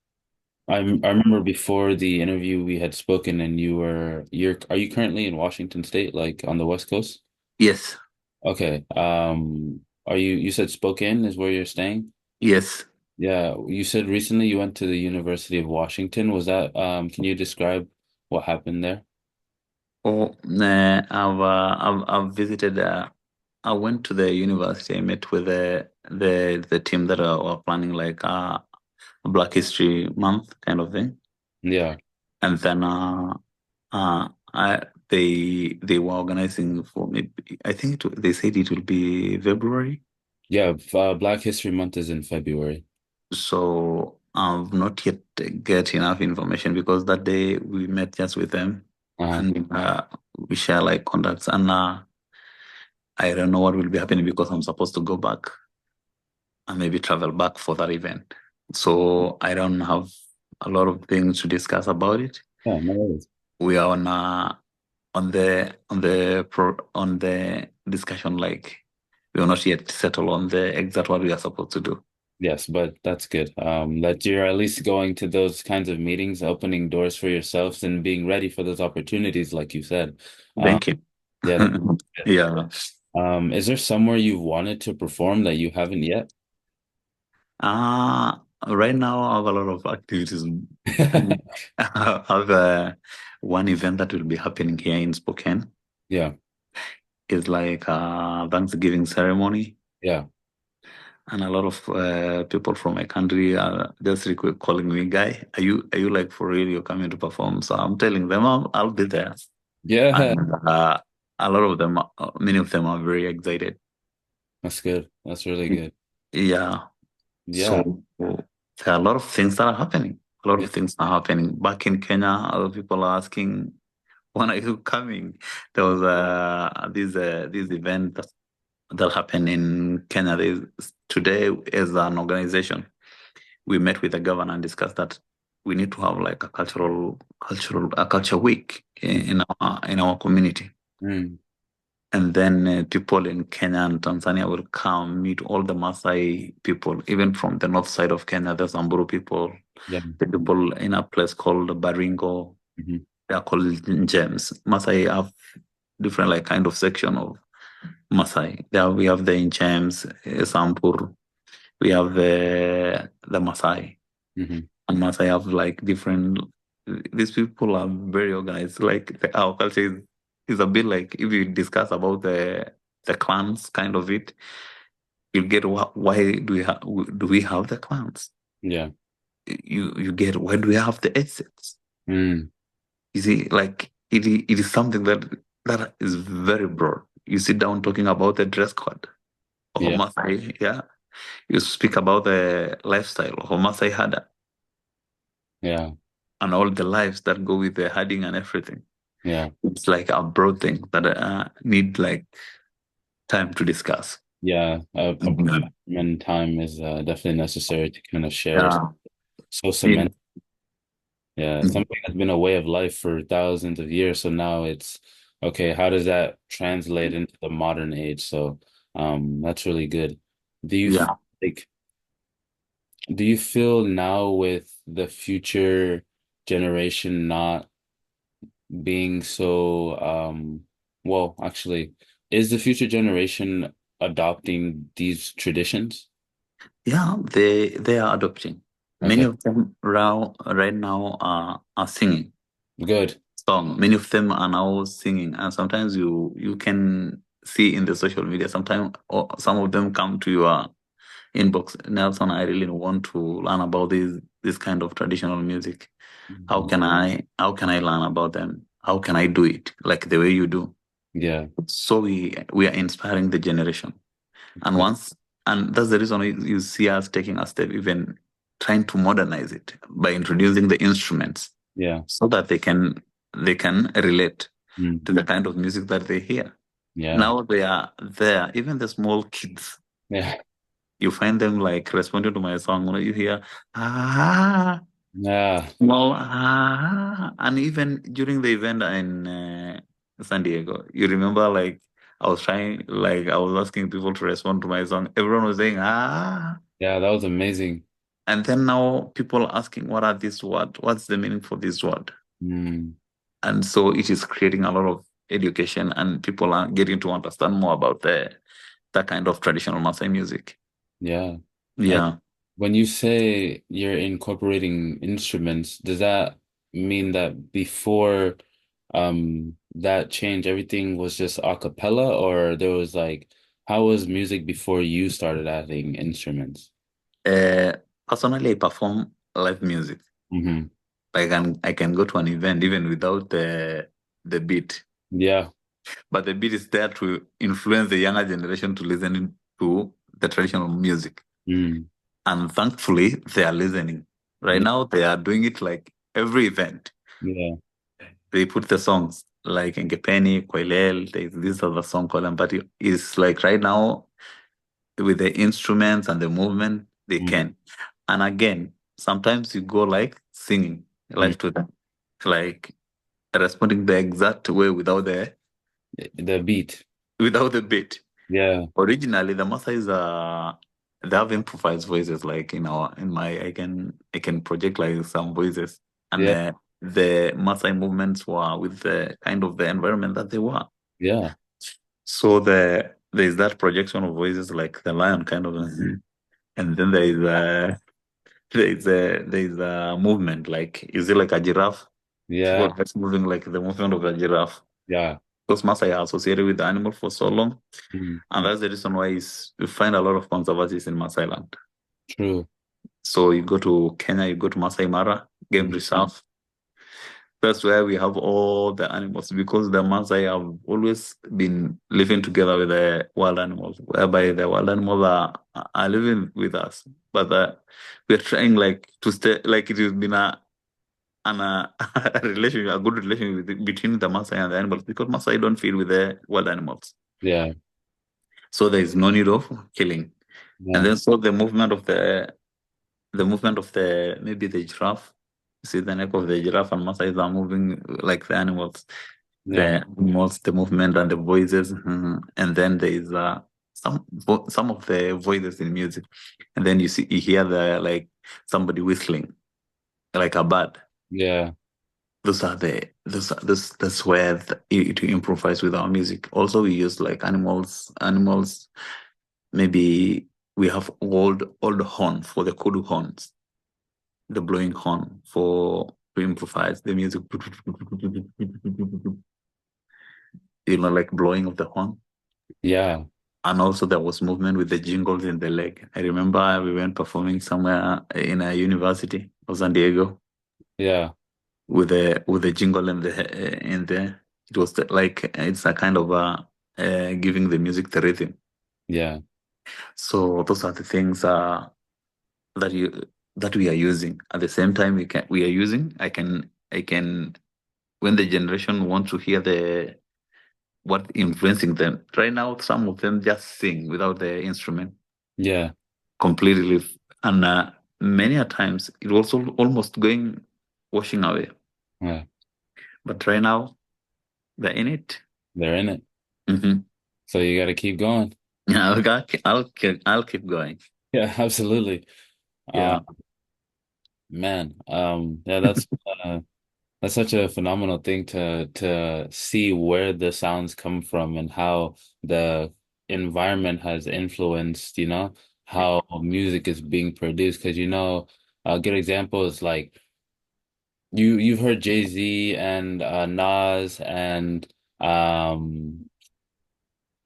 [SPEAKER 1] I remember before the interview we had spoken and are you currently in Washington State, like on the West Coast?
[SPEAKER 2] Yes,
[SPEAKER 1] Okay. You said Spokane is where you're staying?
[SPEAKER 2] yes.
[SPEAKER 1] Yeah, you said recently you went to the University of Washington. Can you describe what happened there?
[SPEAKER 2] Oh, I've visited. I went to the university. I met with the team that were planning like a Black History Month kind of thing,
[SPEAKER 1] Yeah.
[SPEAKER 2] and then I they were organizing for me. I think they said it will be February.
[SPEAKER 1] Yeah, Black History Month is in February.
[SPEAKER 2] So I've not yet get enough information because that day we met just with them
[SPEAKER 1] Uh-huh.
[SPEAKER 2] and we share like contacts and I don't know what will be happening because I'm supposed to go back and maybe travel back for that event. So I don't have a lot of things to discuss about it.
[SPEAKER 1] Yeah, no worries.
[SPEAKER 2] We are on the discussion like we are not yet settled on the exact what we are supposed to do.
[SPEAKER 1] Yes, but that's good. That you're at least going to those kinds of meetings, opening doors for yourselves and being ready for those opportunities, like you said. Um,
[SPEAKER 2] Thank you.
[SPEAKER 1] yeah, that's good.
[SPEAKER 2] Yeah.
[SPEAKER 1] Is there somewhere you've wanted to perform that you haven't yet?
[SPEAKER 2] Right now I have a lot of activities. I have one event that will be happening here in Spokane.
[SPEAKER 1] Yeah,
[SPEAKER 2] It's like a Thanksgiving ceremony,
[SPEAKER 1] yeah.
[SPEAKER 2] and a lot of people from my country are just calling me, "Guy, are you like for real? You're coming to perform?" So I'm telling them I'll be there,
[SPEAKER 1] Yeah,
[SPEAKER 2] and a lot of them, many of them are very excited.
[SPEAKER 1] that's good. That's really good.
[SPEAKER 2] Yeah.
[SPEAKER 1] Yeah,
[SPEAKER 2] So there are a lot of things that are happening. A lot
[SPEAKER 1] yeah,
[SPEAKER 2] of things are happening. Back in Kenya, other people are asking, when are you coming? There was this event that happened in Kenya. Today, as an organization, we met with the governor and discussed that we need to have like a culture week
[SPEAKER 1] mm,
[SPEAKER 2] in our community.
[SPEAKER 1] mm,
[SPEAKER 2] And then people in Kenya and Tanzania will come meet all the Maasai people, even from the north side of Kenya. The Samburu people,
[SPEAKER 1] yeah,
[SPEAKER 2] the people in a place called Baringo,
[SPEAKER 1] mhm,
[SPEAKER 2] they are called gems. Maasai have different like kind of section of Maasai. There we have the Inchems, Samburu, we have the Maasai,
[SPEAKER 1] mhm.
[SPEAKER 2] and Maasai have like different. These people are very organized. Like our culture is a bit like if you discuss about the clans kind of it, you get why do we have the clans?
[SPEAKER 1] Yeah,
[SPEAKER 2] You get why do we have the assets?
[SPEAKER 1] mm,
[SPEAKER 2] You see, like it is something that is very broad. You sit down talking about the dress code of
[SPEAKER 1] yeah,
[SPEAKER 2] Maasai, yeah. You speak about the lifestyle of Maasai Hada
[SPEAKER 1] yeah,
[SPEAKER 2] and all the lives that go with the herding and everything.
[SPEAKER 1] yeah,
[SPEAKER 2] It's like a broad thing that need like time to discuss.
[SPEAKER 1] yeah. A
[SPEAKER 2] Mhm.
[SPEAKER 1] and time is definitely necessary to kind of share.
[SPEAKER 2] Yeah.
[SPEAKER 1] So
[SPEAKER 2] Yeah.
[SPEAKER 1] cement. Yeah, something that's been a way of life for thousands of years. So now it's okay, how does that translate into the modern age? So that's really good. Do you f-
[SPEAKER 2] Yeah.
[SPEAKER 1] like do you feel now with the future generation not being so well, actually, is the future generation adopting these traditions?
[SPEAKER 2] Yeah, they are adopting. Many
[SPEAKER 1] Okay,
[SPEAKER 2] of them right now are singing.
[SPEAKER 1] good.
[SPEAKER 2] song. Many of them are now singing, and sometimes you can see in the social media. Sometimes some of them come to your inbox. Nelson, I really want to learn about this kind of traditional music.
[SPEAKER 1] Mhm.
[SPEAKER 2] How can I learn about them? How can I do it like the way you do?
[SPEAKER 1] Yeah.
[SPEAKER 2] So we are inspiring the generation. And once and that's the reason you see us taking a step, even trying to modernize it by introducing the instruments
[SPEAKER 1] Yeah.
[SPEAKER 2] so that they can relate
[SPEAKER 1] Mm.
[SPEAKER 2] to the kind of music that they hear.
[SPEAKER 1] Yeah.
[SPEAKER 2] Now they are there, even the small kids.
[SPEAKER 1] Yeah.
[SPEAKER 2] You find them like responding to my song. You hear ah
[SPEAKER 1] Yeah.
[SPEAKER 2] small and even during the event in San Diego, you remember like I was asking people to respond to my song. Everyone was saying
[SPEAKER 1] Yeah. That was amazing.
[SPEAKER 2] and then now people are asking what are these word? What's the meaning for this word?
[SPEAKER 1] Mm.
[SPEAKER 2] And so it is creating a lot of education, and people are getting to understand more about the that kind of traditional Maasai music.
[SPEAKER 1] Yeah. And
[SPEAKER 2] Yeah.
[SPEAKER 1] when you say you're incorporating instruments, does that mean that before that change, everything was just a cappella, or there was like how was music before you started adding instruments?
[SPEAKER 2] Uh, Personally, I perform live music.
[SPEAKER 1] Hmm.
[SPEAKER 2] I can go to an event even without the beat,
[SPEAKER 1] Yeah.
[SPEAKER 2] but the beat is there to influence the younger generation to listen to the traditional music.
[SPEAKER 1] Mm.
[SPEAKER 2] And thankfully, they are listening. Right
[SPEAKER 1] Yeah.
[SPEAKER 2] now, they are doing it like every event.
[SPEAKER 1] Yeah.
[SPEAKER 2] They put the songs like Ngepeni, Koilel, there's this other song called Empatio. It's like right now with the instruments and the movement, they
[SPEAKER 1] Mm.
[SPEAKER 2] can. And again, sometimes you go like singing
[SPEAKER 1] Mm.
[SPEAKER 2] like to them, like responding the exact way
[SPEAKER 1] The beat.
[SPEAKER 2] without the beat.
[SPEAKER 1] Yeah.
[SPEAKER 2] Originally, the Maasai's they have improvised voices. Like in my I can project like some voices, and
[SPEAKER 1] Yeah.
[SPEAKER 2] the Maasai movements were with the kind of the environment that they were.
[SPEAKER 1] Yeah.
[SPEAKER 2] So there's that projection of voices like the lion kind of, and then there's a movement like is it like a giraffe? People
[SPEAKER 1] Yeah.
[SPEAKER 2] are just moving like the movement of a giraffe.
[SPEAKER 1] Yeah.
[SPEAKER 2] Those Maasai are associated with the animal for so long.
[SPEAKER 1] Mm.
[SPEAKER 2] And that's the reason why you find a lot of conservancies in Maasai land.
[SPEAKER 1] True.
[SPEAKER 2] So you go to Kenya, you go to Maasai Mara Game
[SPEAKER 1] Mm.
[SPEAKER 2] Reserve. That's where we have all the animals because the Maasai have always been living together with the wild animals, whereby the wild animals are living with us. But we're trying like to stay like it has been a relation, a good relation between the Maasai and the animals because Maasai don't feed with the wild animals.
[SPEAKER 1] Yeah.
[SPEAKER 2] So there is no need of killing. And
[SPEAKER 1] Yeah.
[SPEAKER 2] then so the movement of the maybe the giraffe. See the neck of the giraffe and Maasai are moving like the animals.
[SPEAKER 1] Yeah.
[SPEAKER 2] The movement and the voices. And then there is some of the voices in music. And then you hear the like somebody whistling, like a bird.
[SPEAKER 1] Yeah.
[SPEAKER 2] Those are the those are, this that's where to improvise with our music. Also we use like animals. Maybe we have old horn for the kudu horns, the blowing horn for to improvise the music. Like blowing of the horn.
[SPEAKER 1] Yeah.
[SPEAKER 2] And also there was movement with the jingles in the leg. I remember we went performing somewhere in a university of San Diego
[SPEAKER 1] Yeah.
[SPEAKER 2] with the jingle in there. It was like it's a kind of giving the music the rhythm.
[SPEAKER 1] Yeah.
[SPEAKER 2] So those are the things that you that we are using. At the same time, we are using. I can when the generation wants to hear the what influencing them. Right now, some of them just sing without the instrument
[SPEAKER 1] Yeah.
[SPEAKER 2] completely, and many a times it also almost going washing away.
[SPEAKER 1] Yeah.
[SPEAKER 2] But right now, they're in it.
[SPEAKER 1] They're in it.
[SPEAKER 2] Hmm.
[SPEAKER 1] So you got to keep going.
[SPEAKER 2] Yeah, I'll keep going.
[SPEAKER 1] Yeah, absolutely. Uh,
[SPEAKER 2] Yeah.
[SPEAKER 1] man, yeah, that's such a phenomenal thing to see where the sounds come from and how the environment has influenced, how music is being produced. Because, a good example is like you've heard Jay-Z and Nas um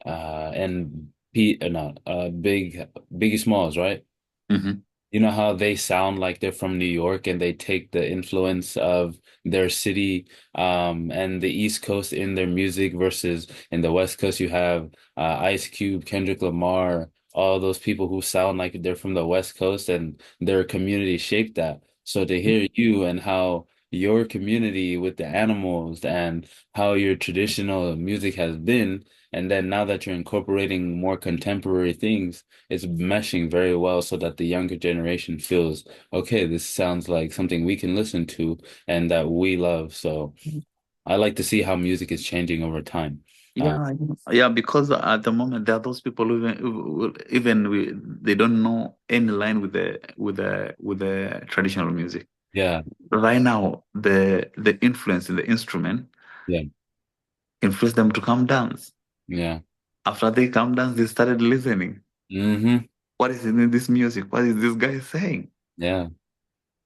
[SPEAKER 1] and Pete no Biggie Smalls, right?
[SPEAKER 2] Hmm.
[SPEAKER 1] You know how they sound like they're from New York and they take the influence of their city and the East Coast in their music versus in the West Coast you have Ice Cube, Kendrick Lamar, all those people who sound like they're from the West Coast and their community shaped that. So to hear you and how your community with the animals and how your traditional music has been, and then now that you're incorporating more contemporary things it's meshing very well so that the younger generation feels, okay, this sounds like something we can listen to and that we love. So I like to see how music is changing over time. Uh,
[SPEAKER 2] Yeah, yeah, because at the moment there are those people who they don't know any line with the traditional music.
[SPEAKER 1] yeah,
[SPEAKER 2] Right now, the influence in the instrument
[SPEAKER 1] yeah,
[SPEAKER 2] influenced them to come dance.
[SPEAKER 1] yeah.
[SPEAKER 2] After they come dance, they started listening.
[SPEAKER 1] Hmm.
[SPEAKER 2] What is in this music? What is this guy saying?
[SPEAKER 1] Yeah,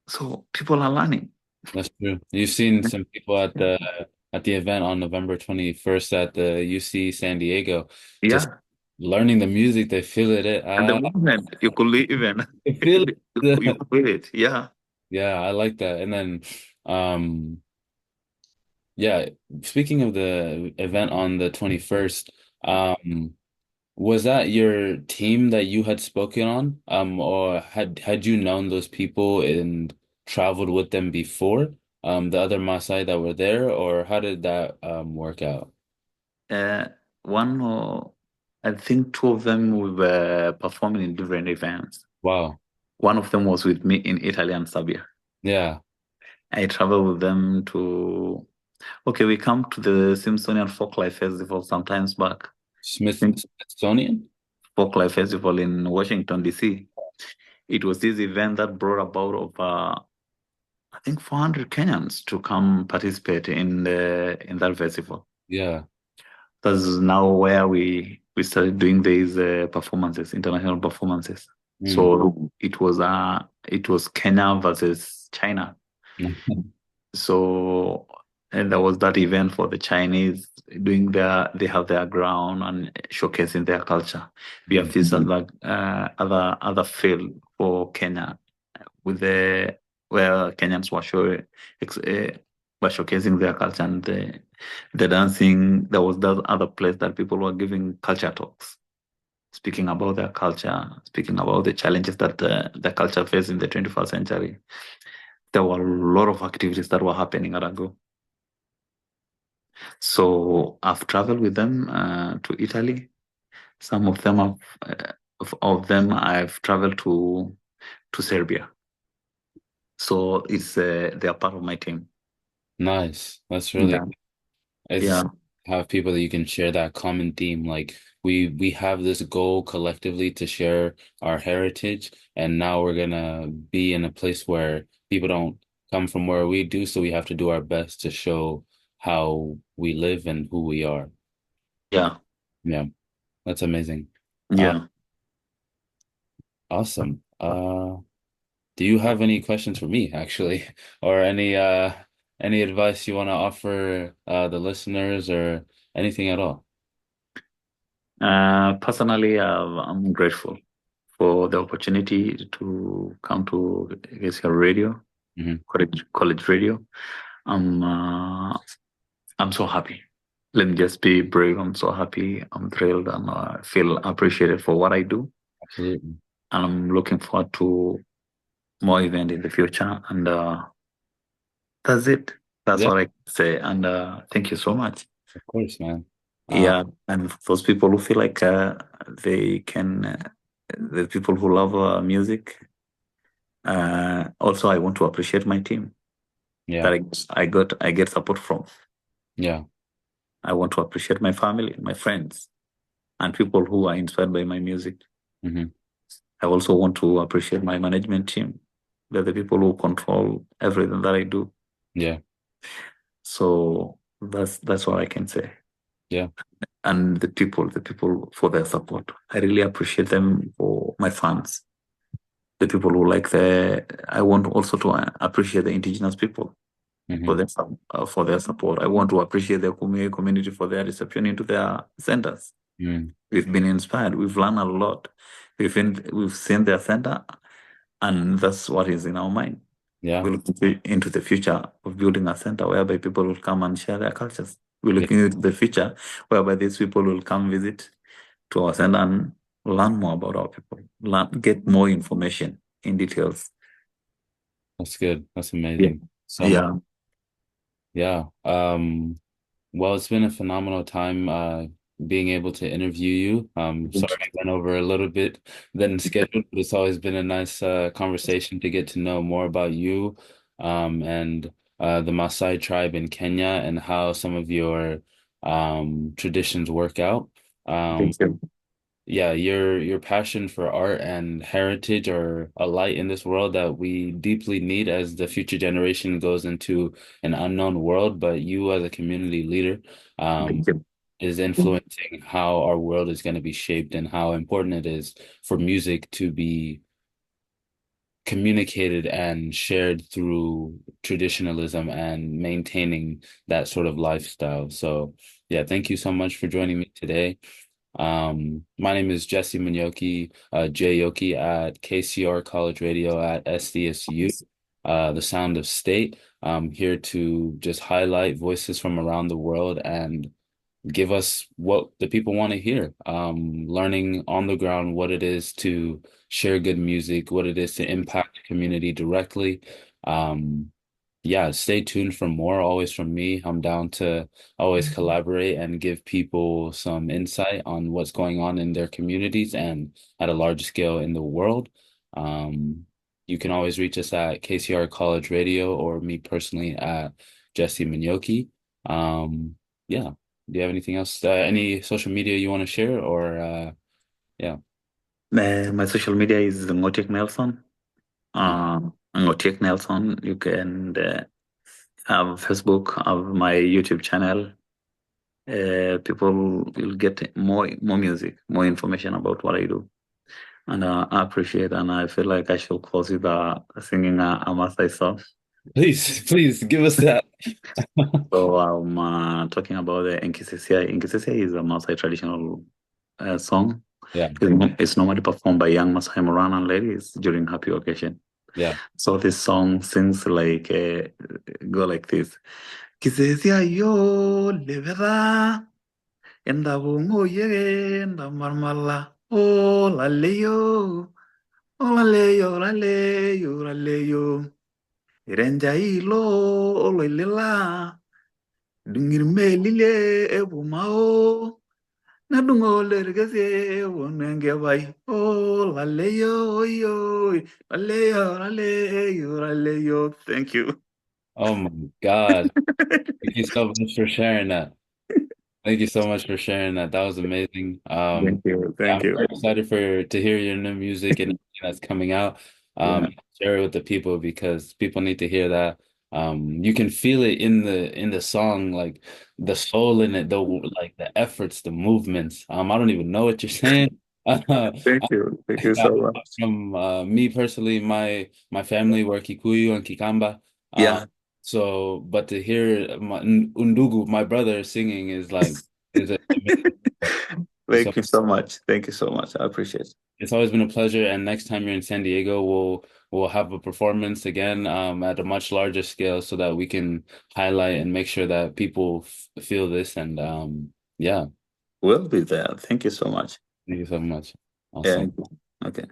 [SPEAKER 2] So people are learning.
[SPEAKER 1] that's true. You've seen some people at the event on November 21st at the UC San Diego, just
[SPEAKER 2] Yeah,
[SPEAKER 1] learning the music, they feel it.
[SPEAKER 2] at the moment you could even
[SPEAKER 1] I feel
[SPEAKER 2] you
[SPEAKER 1] it.
[SPEAKER 2] could feel it. Yeah.
[SPEAKER 1] Yeah, I like that. And then um yeah, speaking of the event on the 21st, um, was that your team that you had spoken on? Or had you known those people and traveled with them before? The other Maasai that were there, or how did that work out?
[SPEAKER 2] Uh, one, I think two of them were performing in different events.
[SPEAKER 1] Wow.
[SPEAKER 2] One of them was with me in Italy and Serbia.
[SPEAKER 1] Yeah.
[SPEAKER 2] I traveled with them to, okay, we come to the Simpsonian Folklife Festival sometimes back.
[SPEAKER 1] Smithsonian?
[SPEAKER 2] Folklife Festival in Washington, D.C. It was this event that brought about over, I think, 400 Kenyans to come participate in that festival.
[SPEAKER 1] Yeah.
[SPEAKER 2] That's now where we started doing these performances, international performances.
[SPEAKER 1] Mm.
[SPEAKER 2] So it was Kenya versus China. So and there was that event for the Chinese doing they have their ground and showcasing their culture. We have
[SPEAKER 1] Mm.
[SPEAKER 2] this other field for Kenya with the where Kenyans were showcasing their culture and the dancing. There was that other place that people were giving culture talks, speaking about their culture, speaking about the challenges that the culture faces in the 21st century. There were a lot of activities that were happening at Ago. So I've traveled with them to Italy. Some of them of them I've traveled to Serbia. So it's they are part of my team.
[SPEAKER 1] Nice. That's really
[SPEAKER 2] Yeah,
[SPEAKER 1] it's
[SPEAKER 2] yeah,
[SPEAKER 1] have people that you can share that common theme. Like we have this goal collectively to share our heritage, and now we're gonna be in a place where people don't come from where we do, so we have to do our best to show how we live and who we are.
[SPEAKER 2] yeah,
[SPEAKER 1] Yeah, that's amazing.
[SPEAKER 2] yeah.
[SPEAKER 1] Awesome. Do you have any questions for me, actually, or any advice you want to offer the listeners or anything at all?
[SPEAKER 2] Personally, I'm grateful for the opportunity to come to, I guess, your radio,
[SPEAKER 1] Hmm.
[SPEAKER 2] college radio. I'm uh, I'm so happy. Let me just be brave. I'm so happy. I'm thrilled and feel appreciated for what I do.
[SPEAKER 1] Absolutely.
[SPEAKER 2] And I'm looking forward to more event in the future. And that's it. That's
[SPEAKER 1] Yeah,
[SPEAKER 2] what I can say. And thank you so much.
[SPEAKER 1] of course, man. Uh,
[SPEAKER 2] Yeah. And those people who feel like they can, the people who love music. Also, I want to appreciate my team that
[SPEAKER 1] yeah,
[SPEAKER 2] I get support from.
[SPEAKER 1] yeah.
[SPEAKER 2] I want to appreciate my family, my friends, and people who are inspired by my music.
[SPEAKER 1] Hmm.
[SPEAKER 2] I also want to appreciate my management team. They're the people who control everything that I do.
[SPEAKER 1] Yeah,
[SPEAKER 2] So that's what I can say.
[SPEAKER 1] yeah,
[SPEAKER 2] And the people for their support. I really appreciate them for my fans. The people who like I want also to appreciate the indigenous people.
[SPEAKER 1] Hmm.
[SPEAKER 2] for their support. I want to appreciate the community for their reception into their centers.
[SPEAKER 1] Mm.
[SPEAKER 2] We've been inspired. We've learned a lot. We've seen their center, and that's what is in our mind.
[SPEAKER 1] Yeah.
[SPEAKER 2] We're looking into the future of building a center whereby people will come and share their cultures. We're
[SPEAKER 1] Yeah.
[SPEAKER 2] looking into the future whereby these people will come visit to our center and learn more about our people, get more information in details.
[SPEAKER 1] That's good. That's
[SPEAKER 2] Yeah.
[SPEAKER 1] amazing. So much.
[SPEAKER 2] Yeah.
[SPEAKER 1] Yeah. Well, it's been a phenomenal time being able to interview you. Sorry I went over a little bit than scheduled, but it's always been a nice conversation to get to know more about you and the Maasai tribe in Kenya and how some of your traditions work out. Um,
[SPEAKER 2] Thank you.
[SPEAKER 1] yeah, your passion for art and heritage are a light in this world that we deeply need as the future generation goes into an unknown world. But you as a community leader,
[SPEAKER 2] Thank
[SPEAKER 1] um,
[SPEAKER 2] you.
[SPEAKER 1] is influencing how our world is going to be shaped and how important it is for music to be communicated and shared through traditionalism and maintaining that sort of lifestyle. So, yeah, thank you so much for joining me today. My name is Jesse Munyoki, J Yoki at KCR College Radio at SDSU, the Sound of State. I'm here to just highlight voices from around the world and give us what the people want to hear. Learning on the ground what it is to share good music, what it is to impact the community directly. Um, yeah, stay tuned for more, always from me. I'm down to always collaborate and give people some insight on what's going on in their communities and at a large scale in the world. Um, you can always reach us at KCR College Radio or me personally at Jesse Minyoki. Yeah. Do you have anything else? Any social media you want to share or yeah.
[SPEAKER 2] My social media is Ngotiak Nelson. Ngotiak Nelson. You can have Facebook, have my YouTube channel. People will get more music, more information about what I do. And I appreciate, and I feel like I should close with singing a Maasai song.
[SPEAKER 1] Please, please give us that.
[SPEAKER 2] So I'm talking about the Nkisisia. Nkisisia is a Maasai traditional song.
[SPEAKER 1] Yeah,
[SPEAKER 2] It's normally performed by young Maasai Moranan ladies during happy occasion.
[SPEAKER 1] yeah.
[SPEAKER 2] So this song sings like go like this. Kisisia yo levera enda bungo ye enda marmala oh la leyo la leyo irenja ilo olo ilela dungir melile ebumao na dungo lergese wonenge bai oh la leyo. Thank you.
[SPEAKER 1] Oh my God. Thank you so much for sharing that. Thank you so much for sharing that. That was amazing.
[SPEAKER 2] Thank you.
[SPEAKER 1] Yeah,
[SPEAKER 2] Thank
[SPEAKER 1] I'm
[SPEAKER 2] you.
[SPEAKER 1] very excited to hear your new music and everything that's coming out.
[SPEAKER 2] Yeah.
[SPEAKER 1] Share it with the people because people need to hear that. You can feel it in the song, like the soul in it, the like the efforts, the movements. I don't even know what you're saying.
[SPEAKER 2] Thank you. Thank you so much.
[SPEAKER 1] From me personally, my family were Kikuyu and Kikamba. Uh,
[SPEAKER 2] Yeah.
[SPEAKER 1] so, but to hear Undugu, my brother, singing is amazing. So
[SPEAKER 2] Thank you so much. Thank you so much. I appreciate it.
[SPEAKER 1] it's always been a pleasure. And next time you're in San Diego, we'll have a performance again at a much larger scale so that we can highlight and make sure that people f feel this. And yeah,
[SPEAKER 2] We'll be there. Thank you so much.
[SPEAKER 1] thank you so much.
[SPEAKER 2] Yeah.
[SPEAKER 1] Awesome.
[SPEAKER 2] Okay.